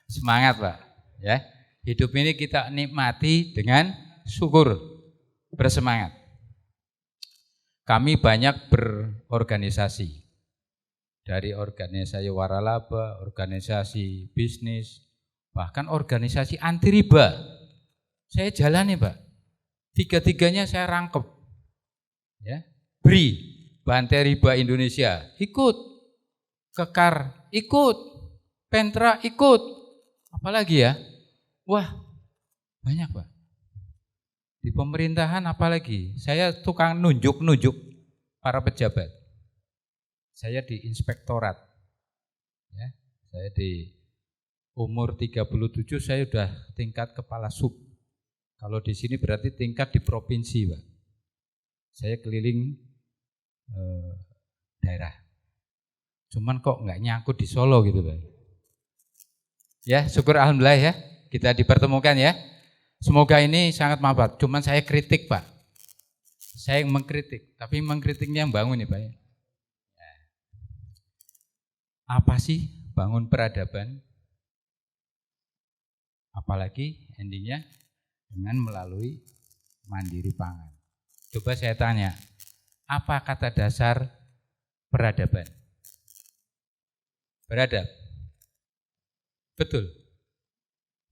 Semangat Pak ya. Hidup ini kita nikmati dengan syukur, bersemangat. Kami banyak berorganisasi, dari organisasi waralaba, organisasi bisnis, bahkan organisasi anti riba. Saya jalani Pak, 3-tiganya saya rangkep. Ya. BRI, Bantai Riba Indonesia, ikut. Kekar, ikut. Pentra, ikut. Apalagi ya? Wah, banyak Pak. Di pemerintahan apalagi, saya tukang nunjuk-nunjuk para pejabat. Saya di inspektorat. Ya, saya di umur 37 saya sudah tingkat kepala sub Kalau di sini berarti tingkat di provinsi, Pak. Saya keliling daerah. Cuman kok nggak nyangkut di Solo gitu, Pak. Ya, syukur alhamdulillah ya. Kita dipertemukan ya. Semoga ini sangat manfaat. Cuman saya kritik, Pak. Saya yang mengkritik, tapi mengkritiknya yang bangun nih, Pak. Apa sih bangun peradaban? Apalagi endingnya dengan melalui mandiri pangan. Coba saya tanya, apa kata dasar peradaban? Beradab. Betul.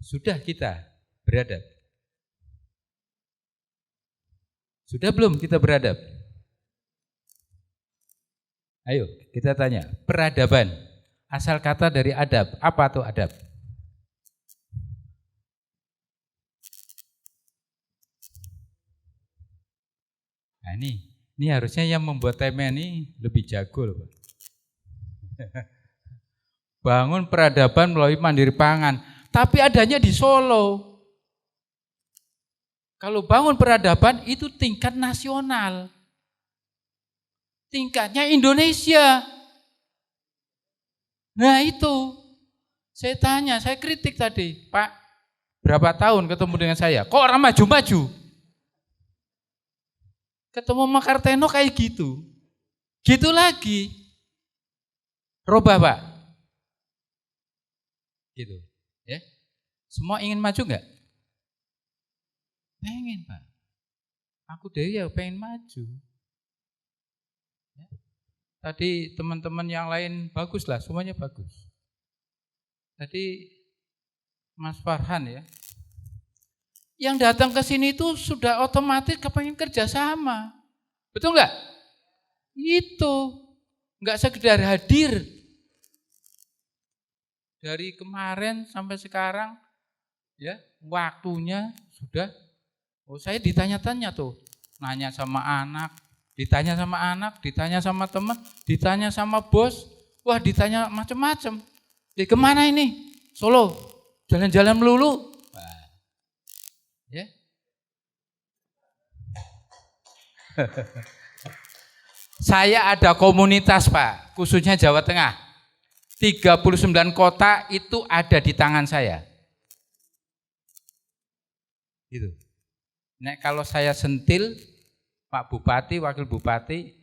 Sudah kita beradab. Sudah belum kita beradab? Ayo kita tanya, peradaban. Asal kata dari adab. Apa tuh adab? Nah ini harusnya yang membuat tema ini lebih jago loh, Pak. Bangun peradaban melalui mandiri pangan, tapi adanya di Solo. Kalau bangun peradaban itu tingkat nasional, tingkatnya Indonesia. Nah itu, saya tanya, saya kritik tadi, Pak, berapa tahun ketemu dengan saya, kok orang maju-maju? Ketemu sama Karteno kayak gitu. Gitu lagi. Robah, Pak. Gitu. Ya. Semua ingin maju enggak? Pengen, Pak. Aku deh ya pengen maju. Ya. Tadi teman-teman yang lain bagus lah, semuanya bagus. Tadi Mas Farhan ya. Yang datang ke sini itu sudah otomatis kepengen kerja sama. Betul nggak? Itu. Nggak sekedar hadir. Dari kemarin sampai sekarang, ya waktunya sudah, saya ditanya-tanya tuh. Nanya sama anak, ditanya sama teman, ditanya sama bos, wah ditanya macam-macam. Kemana ini? Solo, jalan-jalan melulu. Ya. Saya ada komunitas, Pak, khususnya Jawa Tengah. 39 kota itu ada di tangan saya. Gitu. Nek kalau saya sentil, Pak Bupati, Wakil Bupati,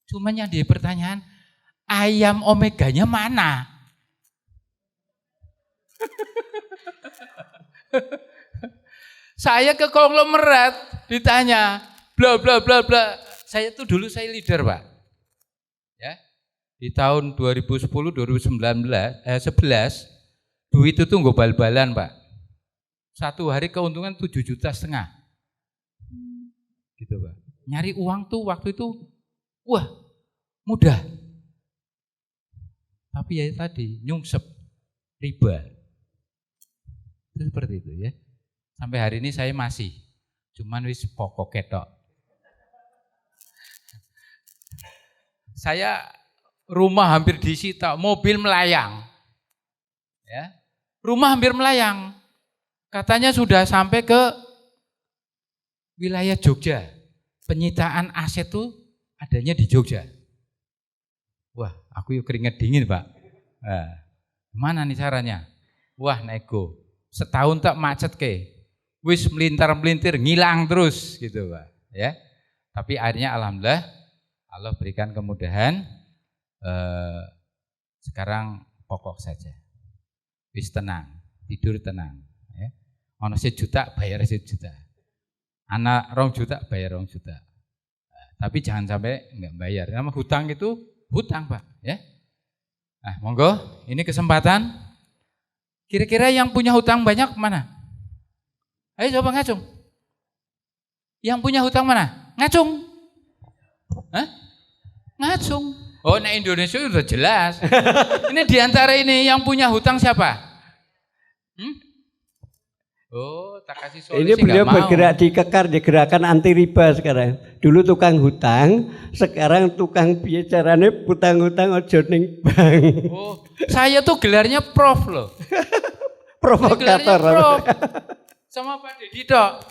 cuma yang dia pertanyaan, ayam omeganya mana? Saya ke konglomerat ditanya, bla bla bla bla. Saya tuh dulu saya leader, Pak. Ya. Di tahun 2010 11 duit itu nggak bal-balan, Pak. Satu hari keuntungan 7,5 juta. Gitu, Pak. Nyari uang tuh waktu itu wah, mudah. Tapi ya tadi nyungsep riba. Itu seperti itu ya. Sampai hari ini saya masih, cuman wis pokok ketok. Saya rumah hampir disita, mobil melayang. Ya. Rumah hampir melayang. Katanya sudah sampai ke wilayah Jogja. Penyitaan aset itu adanya di Jogja. Wah, aku yuk keringet dingin, Pak. Nah, gimana nih caranya? Wah, nego. Setahun tak macet ke. Wis melintar-melintir, ngilang terus gitu, Pak. Ya. Tapi akhirnya alhamdulillah Allah berikan kemudahan. Sekarang pokok saja. Wis tenang, tidur tenang, ya. Ono 1 juta bayar 1 juta. Anak 2 juta bayar 2 juta. Tapi jangan sampai enggak bayar. Karena hutang itu hutang, Pak, ya. Nah, monggo, ini kesempatan. Kira-kira yang punya hutang banyak mana? Ayo coba ngacung. Yang punya hutang mana? Ngacung. Hah? Ngacung. Oh, nah Indonesia udah jelas. Ini diantara ini yang punya hutang siapa? Oh, tak kasih solusi. Ini beliau bergerak di Kekar, di gerakan anti riba sekarang. Dulu tukang hutang, sekarang tukang bicaranya hutang-hutang ojo ning bank. Oh, saya tuh gelarnya prof loh. Provokator. Prof. sama Pak Dedi tok.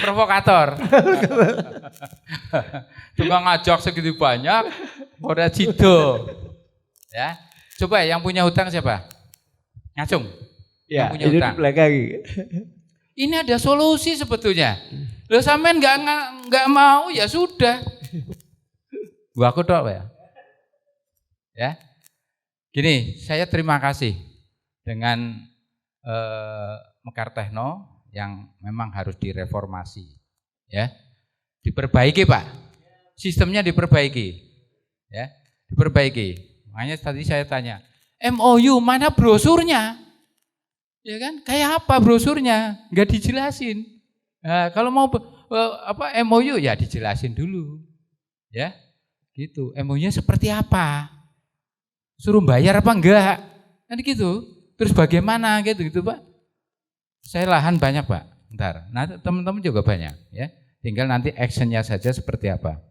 Provokator. Tukang ngajak segitu banyak, ora jido. Ya. Coba yang punya hutang siapa? Ngacung. Ya, Yang punya itu di hutang. belakang. Ini ada solusi sebetulnya. Loh sampean nggak mau ya sudah. Gua aku tok ya. Ya. Gini, saya terima kasih dengan Mekar Techno yang memang harus direformasi. Ya. Diperbaiki, Pak. Sistemnya diperbaiki. Ya, diperbaiki. Makanya tadi saya tanya, MOU mana brosurnya? Ya kan? Kayak apa brosurnya? Enggak dijelasin. Nah, kalau mau MOU ya dijelasin dulu. Ya. Gitu. MOU-nya seperti apa? Suruh bayar apa enggak? Kan gitu. Terus bagaimana gitu Pak? Saya lahan banyak, Pak. Ntar. Nah, teman-teman juga banyak, ya. Tinggal nanti actionnya saja seperti apa.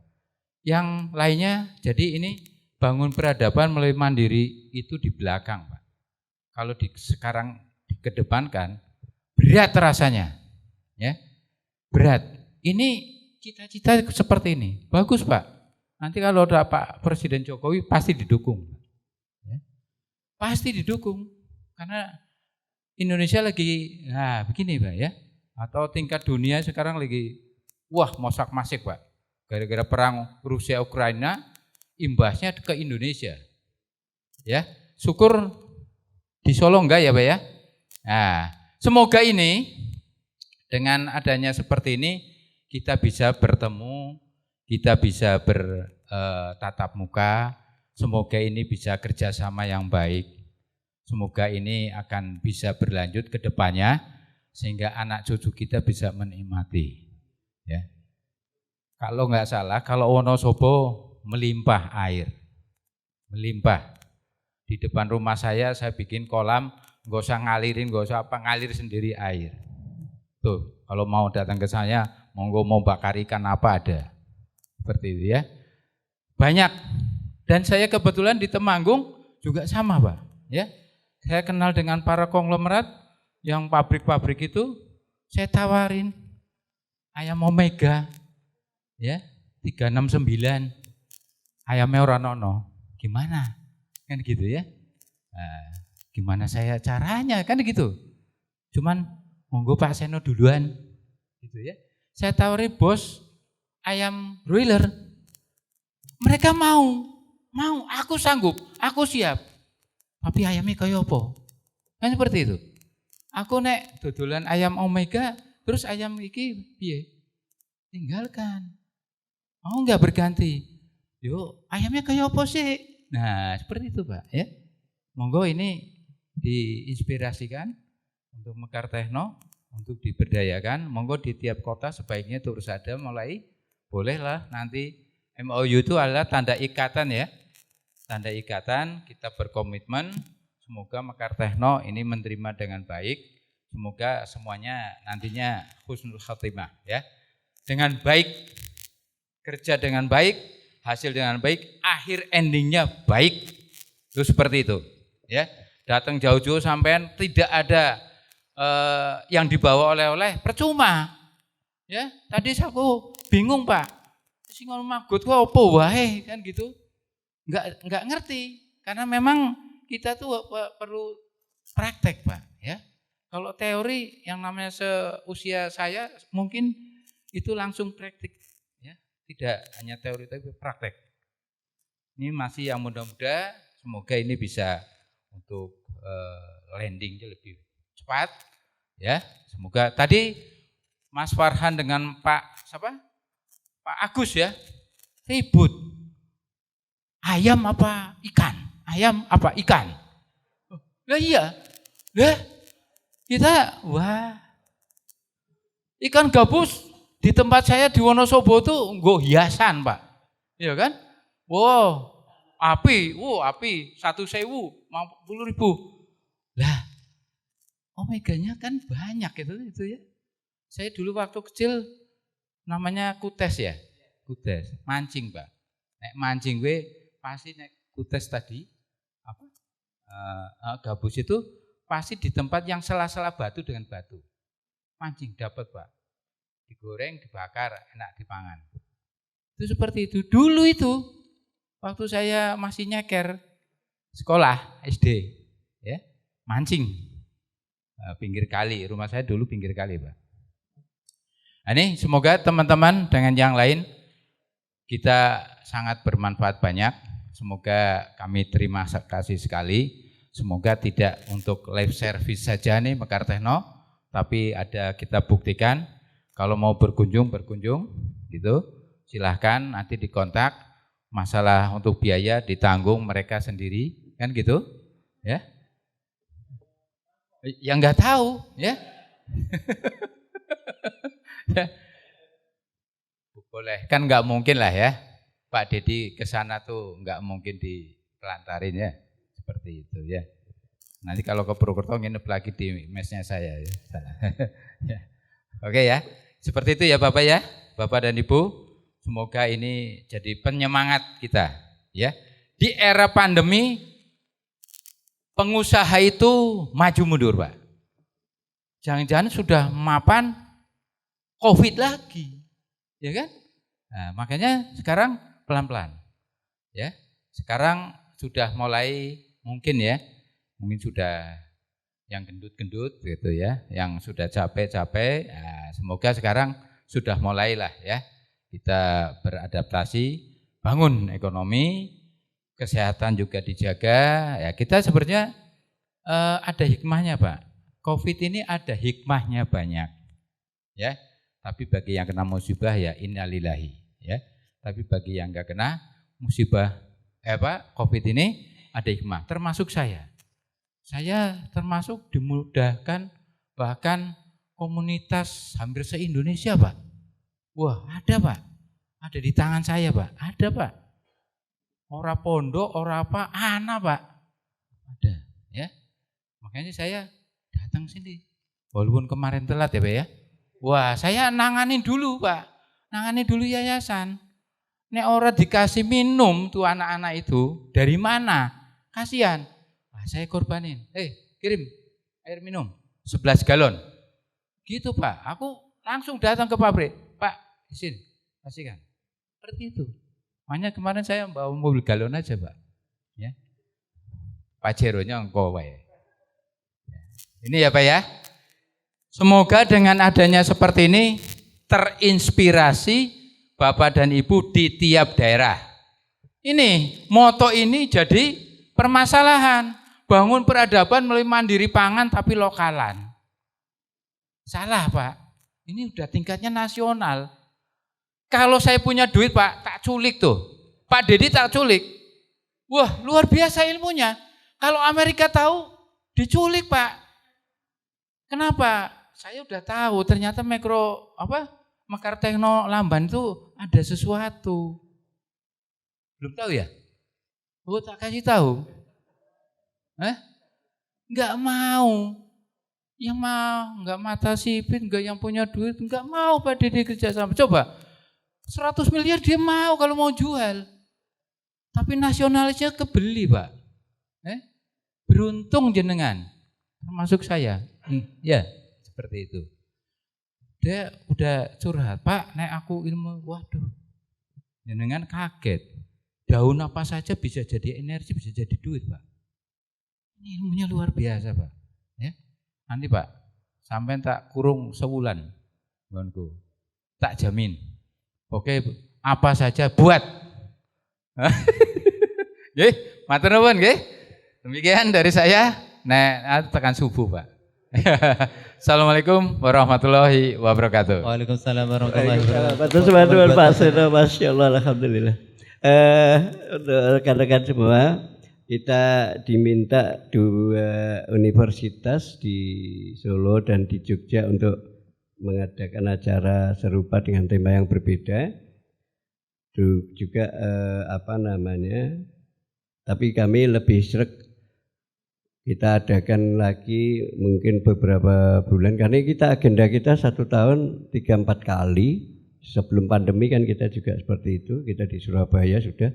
Yang lainnya, jadi ini bangun peradaban melalui mandiri itu di belakang, Pak. Kalau sekarang dikedepankan, berat rasanya, ya, berat. Ini cita-cita seperti ini, bagus Pak. Nanti kalau ada Pak Presiden Jokowi pasti didukung, ya. Pasti didukung, karena Indonesia lagi, nah begini Pak ya, atau tingkat dunia sekarang lagi, wah mosak-masik Pak. Gara-gara perang Rusia Ukraina, imbasnya ke Indonesia. Ya, syukur di Solo enggak ya Pak ya. Nah, semoga ini dengan adanya seperti ini kita bisa bertemu, kita bisa bertatap muka. Semoga ini bisa kerjasama yang baik. Semoga ini akan bisa berlanjut ke depannya sehingga anak cucu kita bisa menikmati. Ya. Kalau nggak salah, kalau Wonosobo melimpah air, melimpah. Di depan rumah saya bikin kolam, nggak usah ngalirin, nggak usah apa, ngalir sendiri air. Tuh, kalau mau datang ke saya, monggo mau bakar ikan apa ada, seperti itu ya. Banyak. Dan saya kebetulan di Temanggung juga sama Pak. Ya, saya kenal dengan para konglomerat yang pabrik-pabrik itu, saya tawarin ayam Omega. Ya, 369 ayamnya ora nono, gimana? Kan gitu ya. Nah, gimana saya caranya kan gitu. Cuman monggo Pak Seno duluan gitu ya. Saya tawarin bos ayam broiler. Mereka mau, aku sanggup, aku siap. Tapi ayamnya kayak apa? Kan seperti itu. Aku nek dodolan ayam Omega, terus ayam iki piye? Tinggalkan. Mau nggak berganti? Yuk, ayamnya kayak apa sih? Nah, seperti itu Pak ya. Monggo ini diinspirasikan untuk Mekar Techno, untuk diberdayakan. Monggo di tiap kota sebaiknya terus ada mulai, bolehlah nanti MOU itu adalah tanda ikatan ya. Tanda ikatan, kita berkomitmen, semoga Mekar Techno ini menerima dengan baik. Semoga semuanya nantinya husnul khatimah ya. Dengan baik, kerja dengan baik, hasil dengan baik, akhir endingnya baik. Itu seperti itu. Ya, datang jauh-jauh sampean tidak ada yang dibawa oleh-oleh, percuma. Ya, tadi aku bingung Pak. Sing ngono magot kok apa wae kan gitu. Enggak ngerti karena memang kita tuh perlu praktek Pak ya. Kalau teori yang namanya seusia saya mungkin itu langsung praktik. Tidak hanya teori tapi praktek. Ini masih yang muda-muda, semoga ini bisa untuk landingnya lebih cepat, ya. Semoga tadi Mas Farhan dengan Pak Agus ya ribut. Ayam apa ikan? Ayam apa ikan? Lah iya, lah kita wah ikan gabus. Di tempat saya di Wonosobo tuh nggo hiasan Pak, iya kan? Wow, api, 1.000, 50.000. Lah, omeganya kan banyak itu ya. Saya dulu waktu kecil namanya kutes ya, kutes, mancing Pak. Nek mancing gue pasti nek kutes tadi gabus itu pasti di tempat yang sela-sela batu dengan batu. mancing dapat Pak. Digoreng, dibakar, enak dipangan. Itu seperti itu. Dulu itu waktu saya masih nyeker sekolah SD, ya, mancing pinggir kali. Rumah saya dulu pinggir kali, Pak. Nah, ini semoga teman-teman dengan yang lain kita sangat bermanfaat banyak. Semoga kami terima kasih sekali. Semoga tidak untuk live service saja nih Mekar Techno, tapi ada kita buktikan. Kalau mau berkunjung gitu. Silahkan nanti dikontak, masalah untuk biaya ditanggung mereka sendiri, kan gitu, ya? Yang nggak tahu, ya? Ya. Boleh, kan nggak mungkin lah ya, Pak Dedi ke sana tuh nggak mungkin ditelantarin ya, seperti itu ya. Nanti kalau ke Purwokerto nginep lagi di mesnya saya ya. Ya. Oke ya, seperti itu ya Bapak ya, Bapak dan Ibu. Semoga ini jadi penyemangat kita ya. Di era pandemi pengusaha itu maju mundur, Pak. Jangan-jangan sudah mapan Covid lagi. Ya kan? Nah, makanya sekarang pelan-pelan. Ya. Sekarang sudah mulai mungkin sudah yang gendut-gendut gitu ya, yang sudah capek-capek. Nah, semoga sekarang sudah mulailah ya. Kita beradaptasi, bangun ekonomi, kesehatan juga dijaga. Ya, kita sebenarnya ada hikmahnya, Pak. Covid ini ada hikmahnya banyak. Ya. Tapi bagi yang kena musibah ya innalillahi, ya. Tapi bagi yang enggak kena musibah Covid ini ada hikmah, termasuk saya. Saya termasuk dimudahkan, bahkan komunitas hampir se-Indonesia, Pak. Wah, ada Pak, ada di tangan saya Pak, ada Pak. Ora pondok, ora apa, anak Pak, ada ya. Makanya saya datang sini, walaupun kemarin telat ya Pak ya. Wah, saya nanganin dulu Pak, nanganin dulu yayasan. Nek ora dikasih minum tuh anak-anak itu, dari mana? Kasihan. Wah, saya korbanin, kirim air minum 11 galon. Gitu Pak, aku langsung datang ke pabrik. Pak, izin, kasihkan. Seperti itu. Makanya kemarin saya bawa mobil galon aja, Pak. Ya. Pajeronya engkau, Pak. Ini ya, Pak ya. Semoga dengan adanya seperti ini terinspirasi Bapak dan Ibu di tiap daerah. Ini, moto ini jadi permasalahan. Bangun peradaban melalui mandiri pangan tapi lokalan. Salah, Pak. Ini udah tingkatnya nasional. Kalau saya punya duit Pak, tak culik tuh. Pak Dedi tak culik. Wah, luar biasa ilmunya. Kalau Amerika tahu, diculik Pak. Kenapa? Saya udah tahu ternyata Mekar Techno Lamban itu ada sesuatu. Belum tahu ya? Oh, tak kasih tahu. Enggak mau. Yang mau, enggak mata sipit, enggak yang punya duit, enggak mau Pak Dedi kerja sama. Coba, 100 miliar dia mau kalau mau jual. Tapi nasionalisnya kebeli Pak. Beruntung jenengan, termasuk saya. Ya, seperti itu. Dia udah curhat, Pak, nek aku ilmu, waduh. Jenengan kaget. Daun apa saja bisa jadi energi, bisa jadi duit Pak. Ini ilmunya luar biasa Pak. Ya. Nanti Pak, sampai tak kurung sebulan, tak jamin. Oke, apa saja buat. Nggih, matur nuwun nggih. Demikian dari saya. Tekan subuh Pak. Assalamualaikum warahmatullahi wabarakatuh. Waalaikumsalam warahmatullahi wabarakatuh. Waalaikumsalam Pak Seno, Masya Allah, Alhamdulillah. Untuk rekan-rekan semua, kita diminta 2 universitas di Solo dan di Jogja untuk mengadakan acara serupa dengan tema yang berbeda. Juga tapi kami lebih sreg. Kita adakan lagi mungkin beberapa bulan, karena agenda kita 1 tahun 3-4 kali. Sebelum pandemi kan kita juga seperti itu, kita di Surabaya sudah.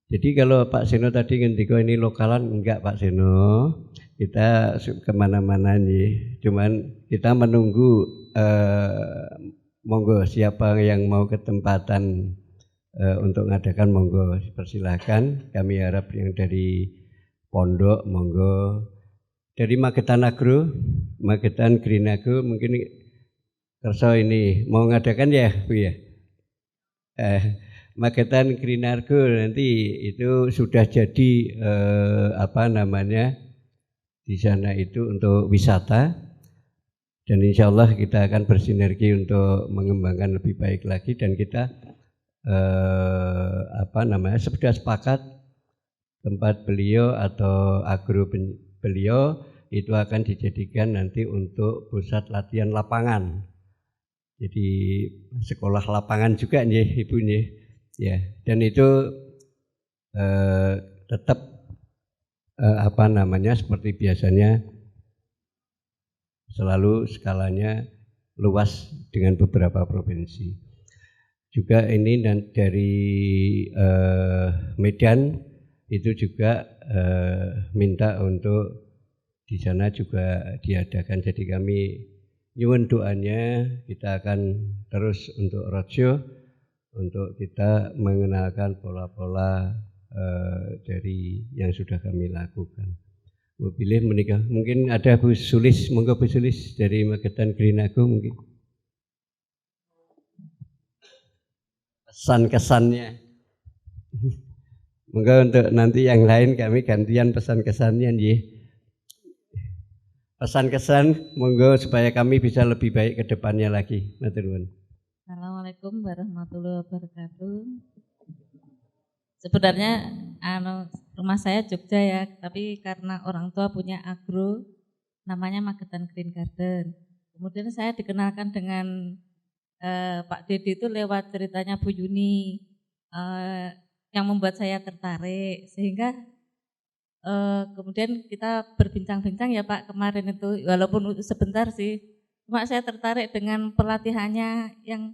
Jadi kalau Pak Seno tadi ngendiko ini lokalan, enggak Pak Seno. kita kemana-mana nih. Cuman kita menunggu monggo siapa yang mau ketempatan untuk mengadakan monggo persilahkan. Kami harap yang dari pondok monggo, dari Magetan Agro, Magetan Green Agro mungkin kerso ini mau ngadakan ya Bu ya. Magetan Green Agro nanti itu sudah jadi di sana itu untuk wisata, dan insya Allah kita akan bersinergi untuk mengembangkan lebih baik lagi, dan kita sudah sepakat tempat beliau atau agro beliau itu akan dijadikan nanti untuk pusat latihan lapangan. Jadi sekolah lapangan juga nih Ibu nih. Ya, dan itu tetap seperti biasanya selalu skalanya luas dengan beberapa provinsi. Juga ini dari Medan itu juga minta untuk di sana juga diadakan. Jadi kami nyuwun doanya, kita akan terus untuk roadshow untuk kita mengenalkan pola-pola dari yang sudah kami lakukan. Bu pilih menikah, mungkin ada Bu Sulis, monggo Bu Sulis dari Magetan Green Agro mungkin. Pesan-kesannya. Monggo untuk nanti yang lain kami gantian pesan-kesannya nggih. Pesan-kesan monggo supaya kami bisa lebih baik ke depannya lagi. Matur nuwun. Assalamualaikum warahmatullahi wabarakatuh. Sebenarnya rumah saya Jogja ya, tapi karena orang tua punya agro namanya Magetan Green Garden. Kemudian saya dikenalkan dengan Pak Dedi itu lewat ceritanya Bu Yuni yang membuat saya tertarik, sehingga kemudian kita berbincang-bincang ya Pak kemarin itu, walaupun sebentar sih. Cuma saya tertarik dengan pelatihannya yang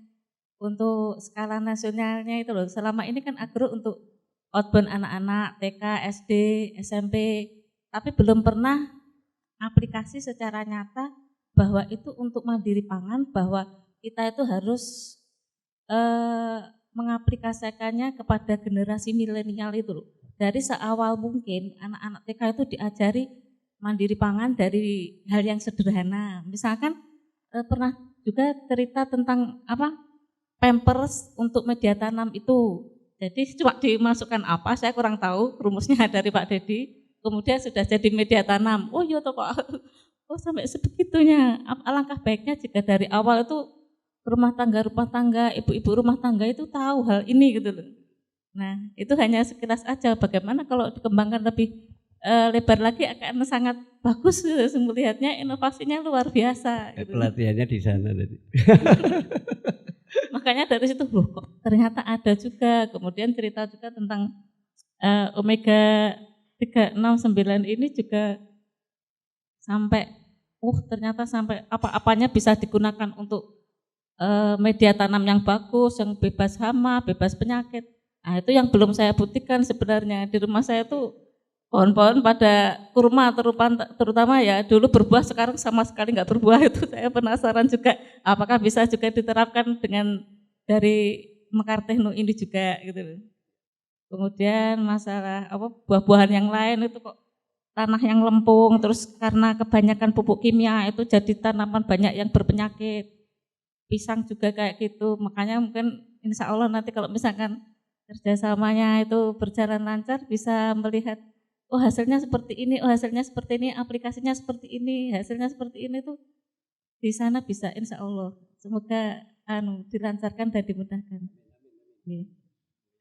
untuk skala nasionalnya itu loh. Selama ini kan agro untuk outbound anak-anak TK, SD, SMP, tapi belum pernah aplikasi secara nyata bahwa itu untuk mandiri pangan, bahwa kita itu harus mengaplikasikannya kepada generasi milenial itu loh. Dari seawal mungkin anak-anak TK itu diajari mandiri pangan dari hal yang sederhana. Misalkan pernah juga cerita tentang Pampers untuk media tanam itu. Jadi cuma dimasukkan apa, saya kurang tahu rumusnya dari Pak Dedi. Kemudian sudah jadi media tanam. Oh iya toh Pak. Oh sampai sebegitunya. Alangkah baiknya jika dari awal itu rumah tangga, ibu-ibu rumah tangga itu tahu hal ini gitu loh. Nah itu hanya sekilas aja. Bagaimana kalau dikembangkan lebih lebar lagi akan sangat bagus melihatnya, inovasinya luar biasa. Gitu. Pelatihannya di sana tadi. Makanya dari situ loh kok ternyata ada juga. Kemudian cerita juga tentang omega 369 ini juga sampai ternyata sampai apa-apanya bisa digunakan untuk media tanam yang bagus, yang bebas hama, bebas penyakit. Nah itu yang belum saya buktikan sebenarnya. Di rumah saya tuh pohon-pohon pada kurma terutama ya dulu berbuah, sekarang sama sekali nggak berbuah. Itu saya penasaran juga apakah bisa juga diterapkan dengan dari Mekar Tekno ini juga gitu. Kemudian masalah buah-buahan yang lain itu kok tanah yang lempung, terus karena kebanyakan pupuk kimia itu jadi tanaman banyak yang berpenyakit. Pisang juga kayak gitu, makanya mungkin insya Allah nanti kalau misalkan kerjasamanya itu berjalan lancar bisa melihat oh hasilnya seperti ini, oh hasilnya seperti ini, aplikasinya seperti ini, hasilnya seperti ini tuh di sana bisa insya Allah. Semoga dilancarkan dan dimudahkan.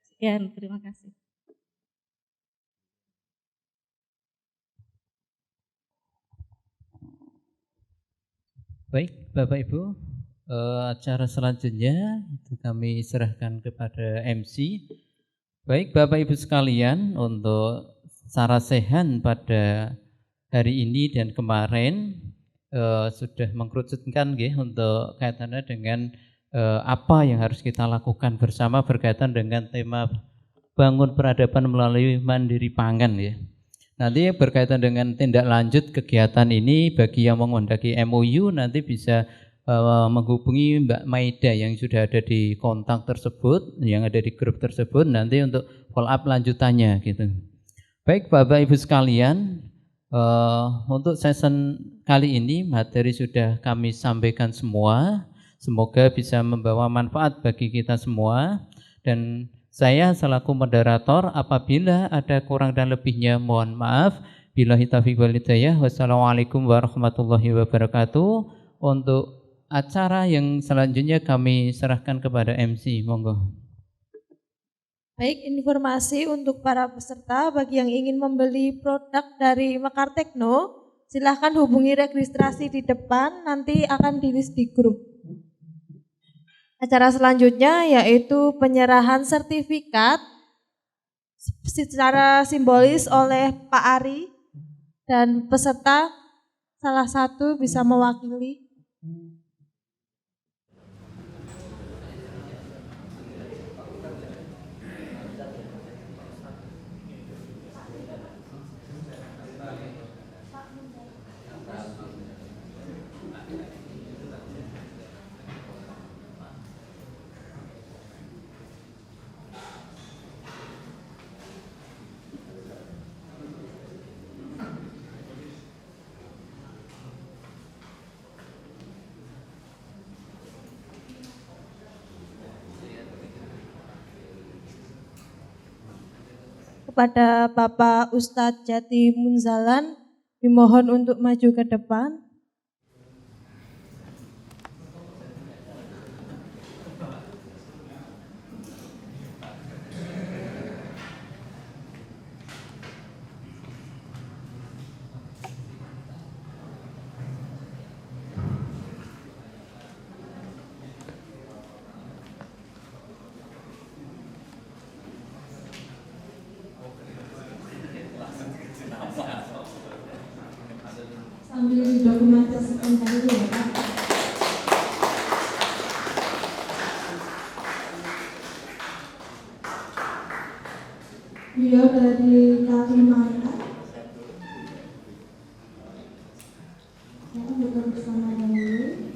Sekian, terima kasih. Baik, Bapak Ibu, acara selanjutnya itu kami serahkan kepada MC. Baik, Bapak Ibu sekalian, untuk Sarasehan pada hari ini dan kemarin sudah mengkerucutkan untuk kaitannya dengan apa yang harus kita lakukan bersama berkaitan dengan tema bangun peradaban melalui mandiri pangan ya. Nanti berkaitan dengan tindak lanjut kegiatan ini, bagi yang menghendaki MOU nanti bisa menghubungi Mbak Maida yang sudah ada di kontak tersebut, yang ada di grup tersebut, nanti untuk follow up lanjutannya gitu. Baik Bapak Ibu sekalian, untuk season kali ini materi sudah kami sampaikan semua. Semoga bisa membawa manfaat bagi kita semua. Dan saya selaku moderator, apabila ada kurang dan lebihnya mohon maaf. Billahi taufiq wal hidayah. Wassalamualaikum warahmatullahi wabarakatuh. Untuk acara yang selanjutnya kami serahkan kepada MC. Monggo. Baik, informasi untuk para peserta bagi yang ingin membeli produk dari Mekar Tekno, silahkan hubungi registrasi di depan, nanti akan di-list di grup. Acara selanjutnya yaitu penyerahan sertifikat secara simbolis oleh Pak Ari dan peserta salah satu bisa mewakili. Kepada Bapak Ustadz Jati Munzalan, dimohon untuk maju ke depan. Sambil didokumentasikan dulu ya Pak. Beliau dari Kalimantan. Ya, bukan bersama dahulu.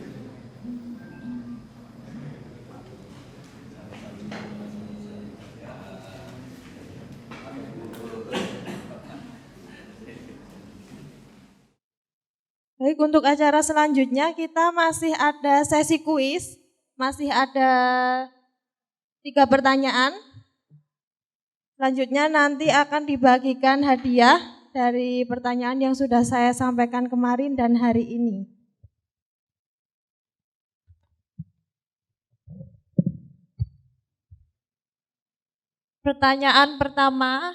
Baik, untuk acara selanjutnya kita masih ada sesi kuis, masih ada 3 pertanyaan. Selanjutnya nanti akan dibagikan hadiah dari pertanyaan yang sudah saya sampaikan kemarin dan hari ini. Pertanyaan pertama,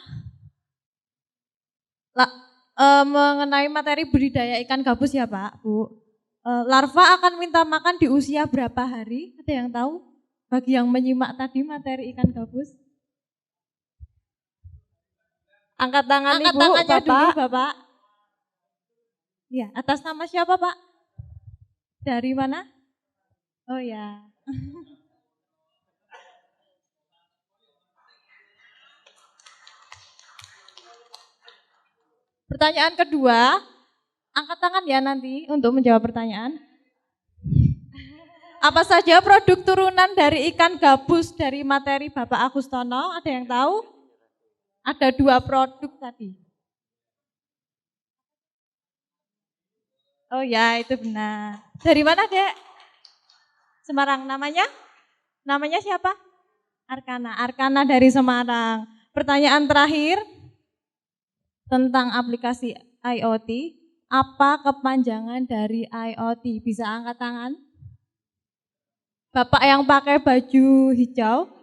mengenai materi budidaya ikan gabus ya Pak, Bu. Larva akan minta makan di usia berapa hari? Ada yang tahu? Bagi yang menyimak tadi materi ikan gabus. Angkat tangan Ibu, Bapak. Dulu, Bapak. Ya, atas nama siapa Pak? Dari mana? Oh ya. Pertanyaan kedua, angkat tangan ya nanti untuk menjawab pertanyaan. Apa saja produk turunan dari ikan gabus dari materi Bapak Agustono? Ada yang tahu? Ada 2 produk tadi. Oh ya, itu benar. Dari mana, Dek? Semarang. Namanya? Namanya siapa? Arkana. Arkana dari Semarang. Pertanyaan terakhir tentang aplikasi IoT. Apa kepanjangan dari IoT? Bisa angkat tangan? Bapak yang pakai baju hijau.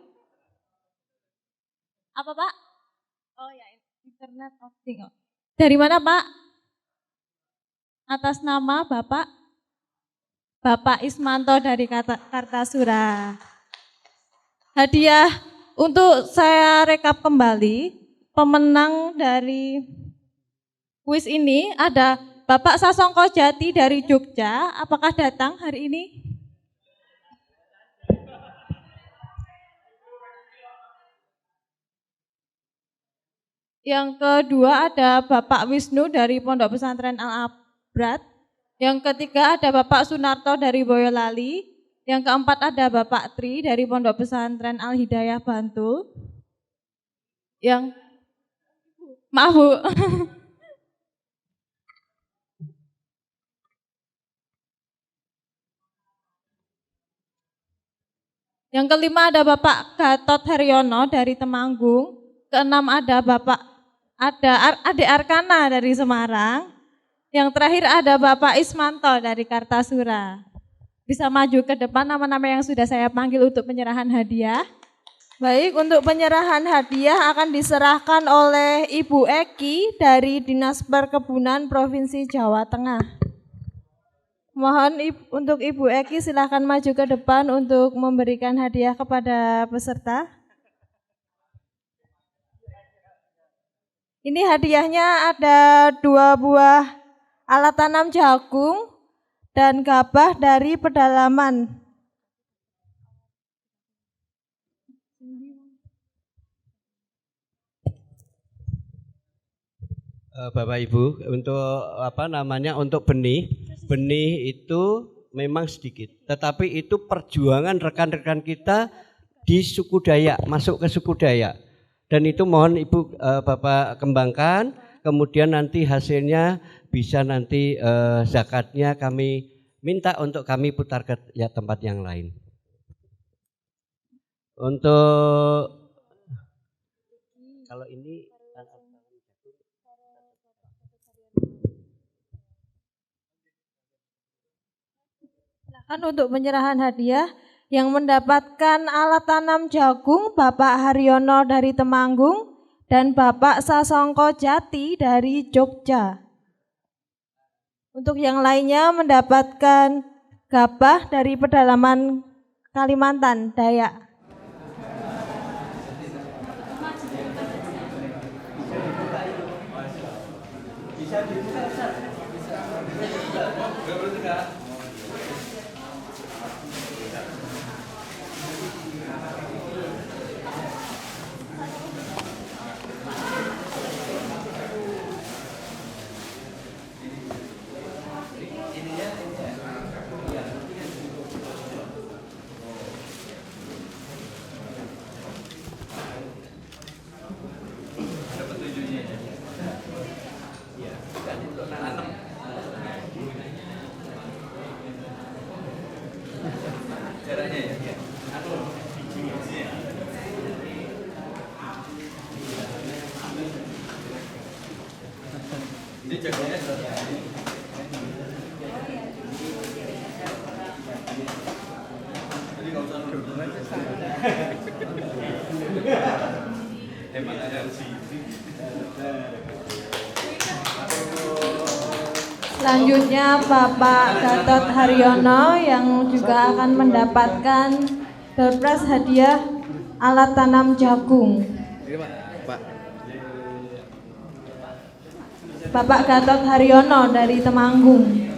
Apa Pak? Oh ya, Internet of Things. Dari mana Pak? Atas nama Bapak? Bapak Ismanto dari Kartasura. Hadiah untuk saya rekap kembali, pemenang dari kuis ini ada Bapak Sasongko Jati dari Jogja. Apakah datang hari ini? Yang kedua ada Bapak Wisnu dari Pondok Pesantren Al-Abrad. Yang ketiga ada Bapak Sunarto dari Boyolali. Yang keempat ada Bapak Tri dari Pondok Pesantren Al-Hidayah Bantul. Maaf Bu. Yang kelima ada Bapak Gatot Haryono dari Temanggung. Keenam ada Adik Arkana dari Semarang. Yang terakhir ada Bapak Ismanto dari Kartasura. Bisa maju ke depan nama-nama yang sudah saya panggil untuk penyerahan hadiah. Baik, untuk penyerahan hadiah akan diserahkan oleh Ibu Eki dari Dinas Perkebunan Provinsi Jawa Tengah. Mohon untuk Ibu Eki silakan maju ke depan untuk memberikan hadiah kepada peserta. Ini hadiahnya ada 2 buah alat tanam jagung dan gabah dari pedalaman. Bapak Ibu, untuk benih itu memang sedikit, tetapi itu perjuangan rekan-rekan kita di suku Dayak, masuk ke suku Dayak. Dan itu mohon Ibu Bapak kembangkan, kemudian nanti hasilnya bisa nanti zakatnya kami minta untuk kami putar ke tempat yang lain. Untuk kalau ini untuk penyerahan hadiah yang mendapatkan alat tanam jagung Bapak Haryono dari Temanggung dan Bapak Sasongko Jati dari Jogja. Untuk yang lainnya mendapatkan gabah dari pedalaman Kalimantan Dayak. Selanjutnya Bapak Gatot Haryono yang juga akan mendapatkan door prize hadiah alat tanam jagung. Bapak Gatot Haryono dari Temanggung.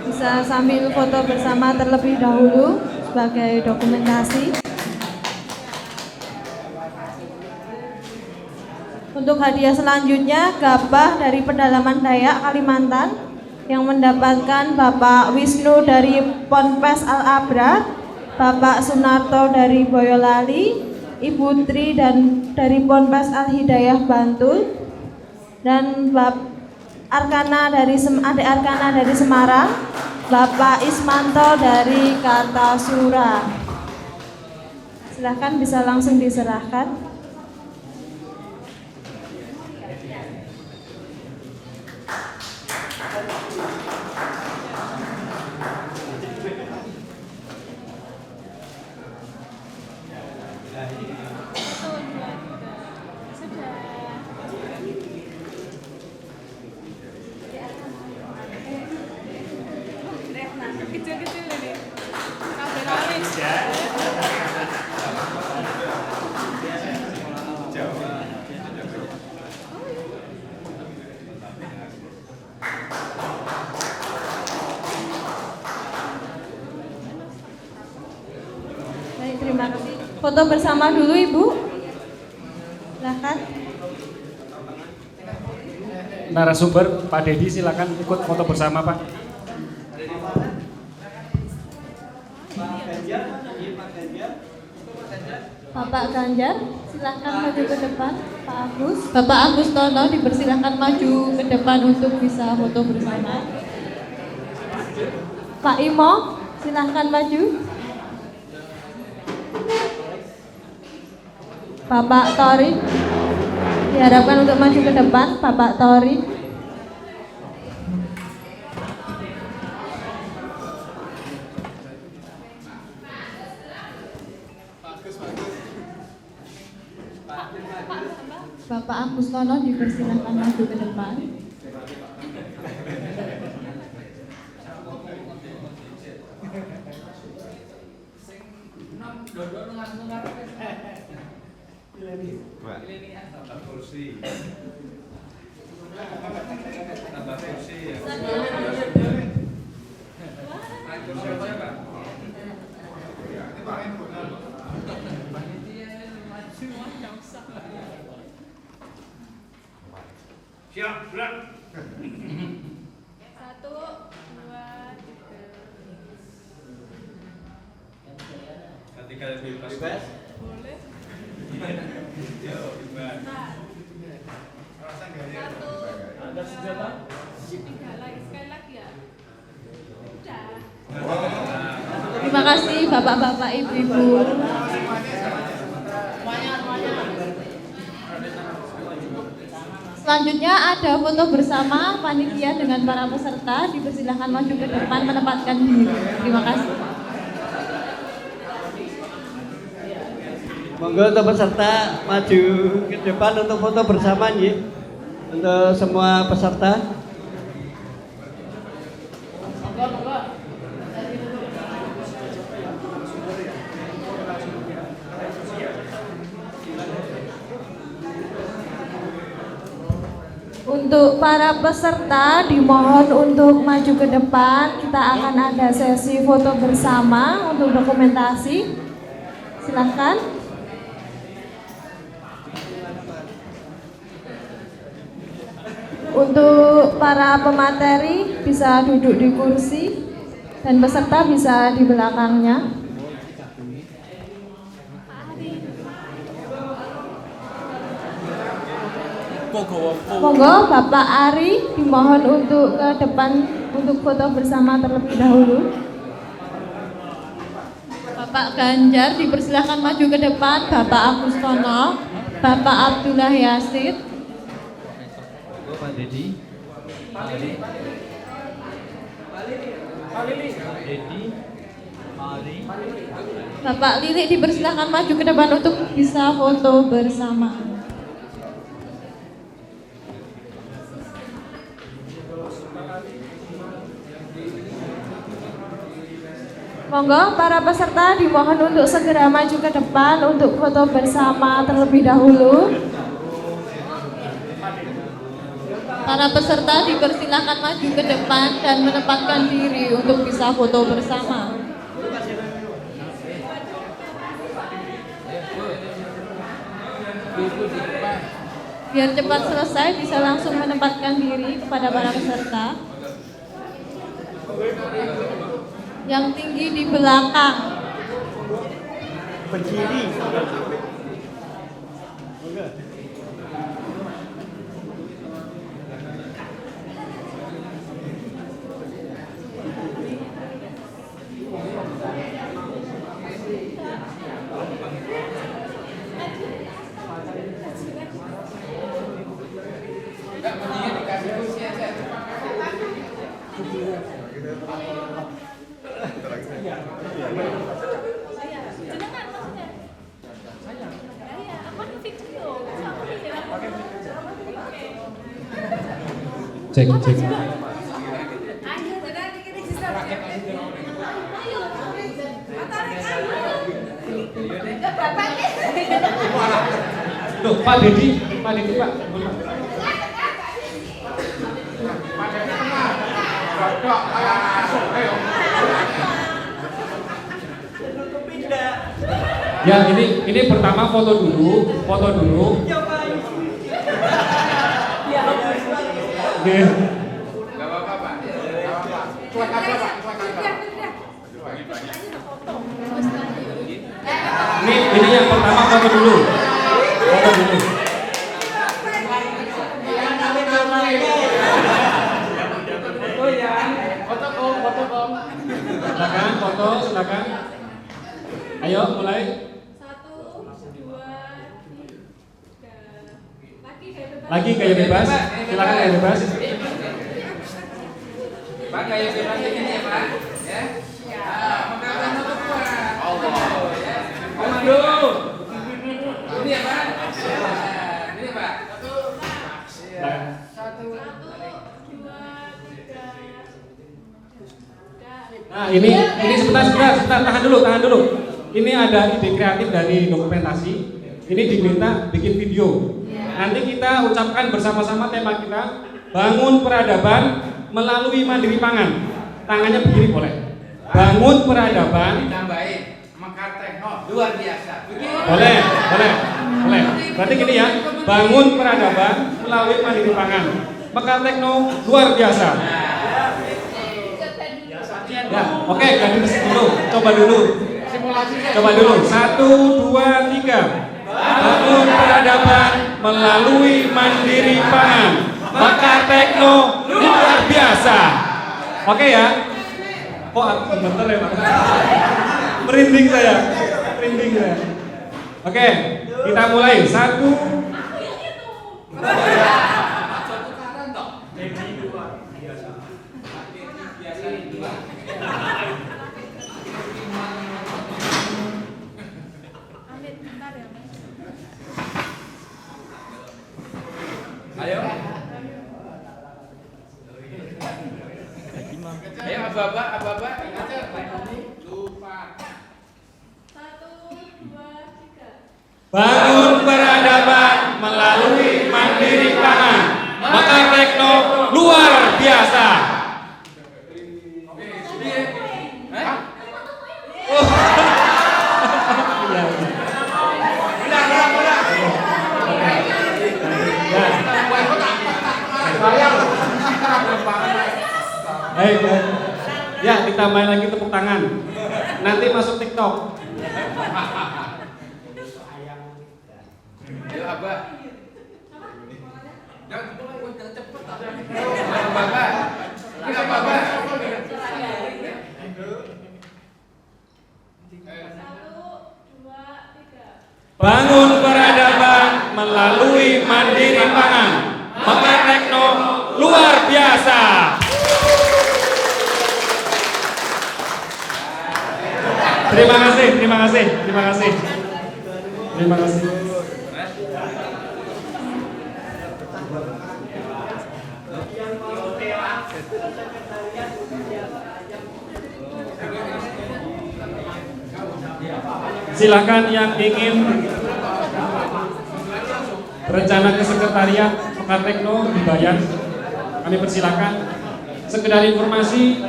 Bisa sambil foto bersama terlebih dahulu sebagai dokumentasi. Untuk hadiah selanjutnya gabah dari pedalaman Dayak Kalimantan yang mendapatkan Bapak Wisnu dari Ponpes Al-Abrad, Bapak Sunarto dari Boyolali, Ibu Tri dan dari Ponpes Al-Hidayah Bantul, dan Bapak Adik Arkana dari Semarang, Bapak Ismanto dari Kartasura. Silahkan bisa langsung diserahkan. terima kasih. Foto bersama dulu Ibu. Silahkan. Narasumber Pak Dedi silakan ikut foto bersama Pak. Bapak Ganjar, silahkan maju ke depan. Pak Agus. Bapak Agus Tono dipersilahkan maju ke depan untuk bisa foto bersama. Pak Imo, silahkan maju. Bapak Tori, diharapkan untuk maju ke depan. Bapak Tori. Bapak Agus Tono dipersilahkan maju ke depan. Siap, gerak. 1, 2, 3. Ketika bebas. Boleh. Ya, bebas. Rasa enggak ya? Ada senjata? Sekali lagi ya. Terima kasih Bapak-bapak, Ibu-ibu. Selanjutnya ada foto bersama panitia dengan para peserta. Dipersilahkan maju ke depan menempatkan diri. Terima kasih. Monggo untuk peserta maju ke depan untuk foto bersama nggih. Untuk semua peserta. Untuk para peserta dimohon untuk maju ke depan. Kita akan ada sesi foto bersama untuk dokumentasi. Silahkan. Untuk para pemateri bisa duduk di kursi dan peserta bisa di belakangnya. Monggo Bapak Ari dimohon untuk ke depan untuk foto bersama terlebih dahulu. Bapak Ganjar dipersilahkan maju ke depan. Bapak Agus Tono, Bapak Abdullah Yasid. Pak Dedi. Pak Dedi. Dedi. Bapak Lilik dipersilahkan maju ke depan untuk bisa foto bersama. Monggo para peserta dimohon untuk segera maju ke depan untuk foto bersama terlebih dahulu. Para peserta dipersilakan maju ke depan dan menempatkan diri untuk bisa foto bersama. Biar cepat selesai bisa langsung menempatkan diri kepada para peserta. Yang tinggi di belakang. Berdiri. Cek. Loh, Pak Dedi, Pak. Ayo. Ya, ini pertama foto dulu. Oke. Gak apa-apa Pak. Cuek aja Pak. Ini yang pertama foto dulu. Silakan. Ayo mulai. 1, 2, 3. Lagi gaya bebas. Silakan gaya bebas. Pak gaya bebas ini ya Pak. Ya. Mengatakan untuk kuat. Allah. Ya. Komando. Ini ya Pak. Ini Pak. 1, 2, 3. Nah ini sebentar, tahan dulu. Ini ada ide kreatif dari dokumentasi. Ini diminta bikin video. Nanti kita ucapkan bersama-sama tema kita, bangun peradaban melalui mandiri pangan. Tangannya begini boleh. Bangun peradaban. Ditambahin Mekar Tekno luar biasa. Boleh. Berarti gini ya, bangun peradaban melalui mandiri pangan. Mekar Tekno luar biasa. Ya, oke, ganti mesin dulu. Coba dulu. 1, 2, 3. Bangun peradaban melalui mandiri pangan. Mekar Tekno luar biasa. Oke ya. Kok aku gemeter ya Pak? Merinding saya. Oke, kita mulai. 1. Ayo abah-abah lupa. 1, 2, 3. Bangun peradaban melalui mandiri pangan. Mekar Tekno luar biasa. Baik. Ya, ditambahin lagi tepuk tangan. Nanti masuk TikTok. Ayo abah. Jangan cepet. Abah. Bangun peradaban melalui mandiri pangan. Mekar Tekno luar biasa. Terima kasih. Silakan yang ingin berencana ke sekretariat Mekar Tekno dibayar. Kami persilakan. Sekedar informasi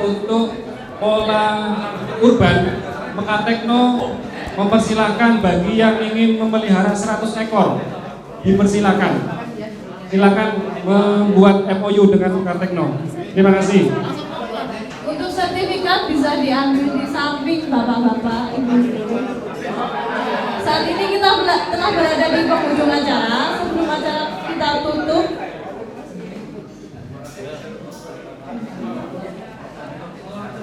untuk pola urban, Mekar Tekno mempersilahkan bagi yang ingin memelihara 100 ekor, dipersilakan. Silakan membuat MOU dengan Mekar Tekno. Terima kasih. Untuk sertifikat bisa diambil di samping bapak-bapak, ibu-ibu. Saat ini kita telah berada di penghujung acara. Sebelum acara kita tutup,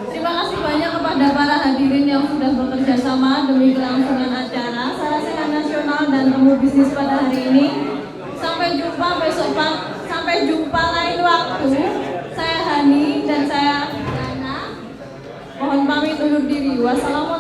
terima kasih banyak kepada para hadirin yang sudah bekerja sama demi kelangsungan acara Sarasehan Nasional dan Temu Bisnis pada hari ini. Sampai jumpa besok sampai jumpa lain waktu. Saya Hani dan saya Dana. Mohon pamit undur diri. Wassalamualaikum.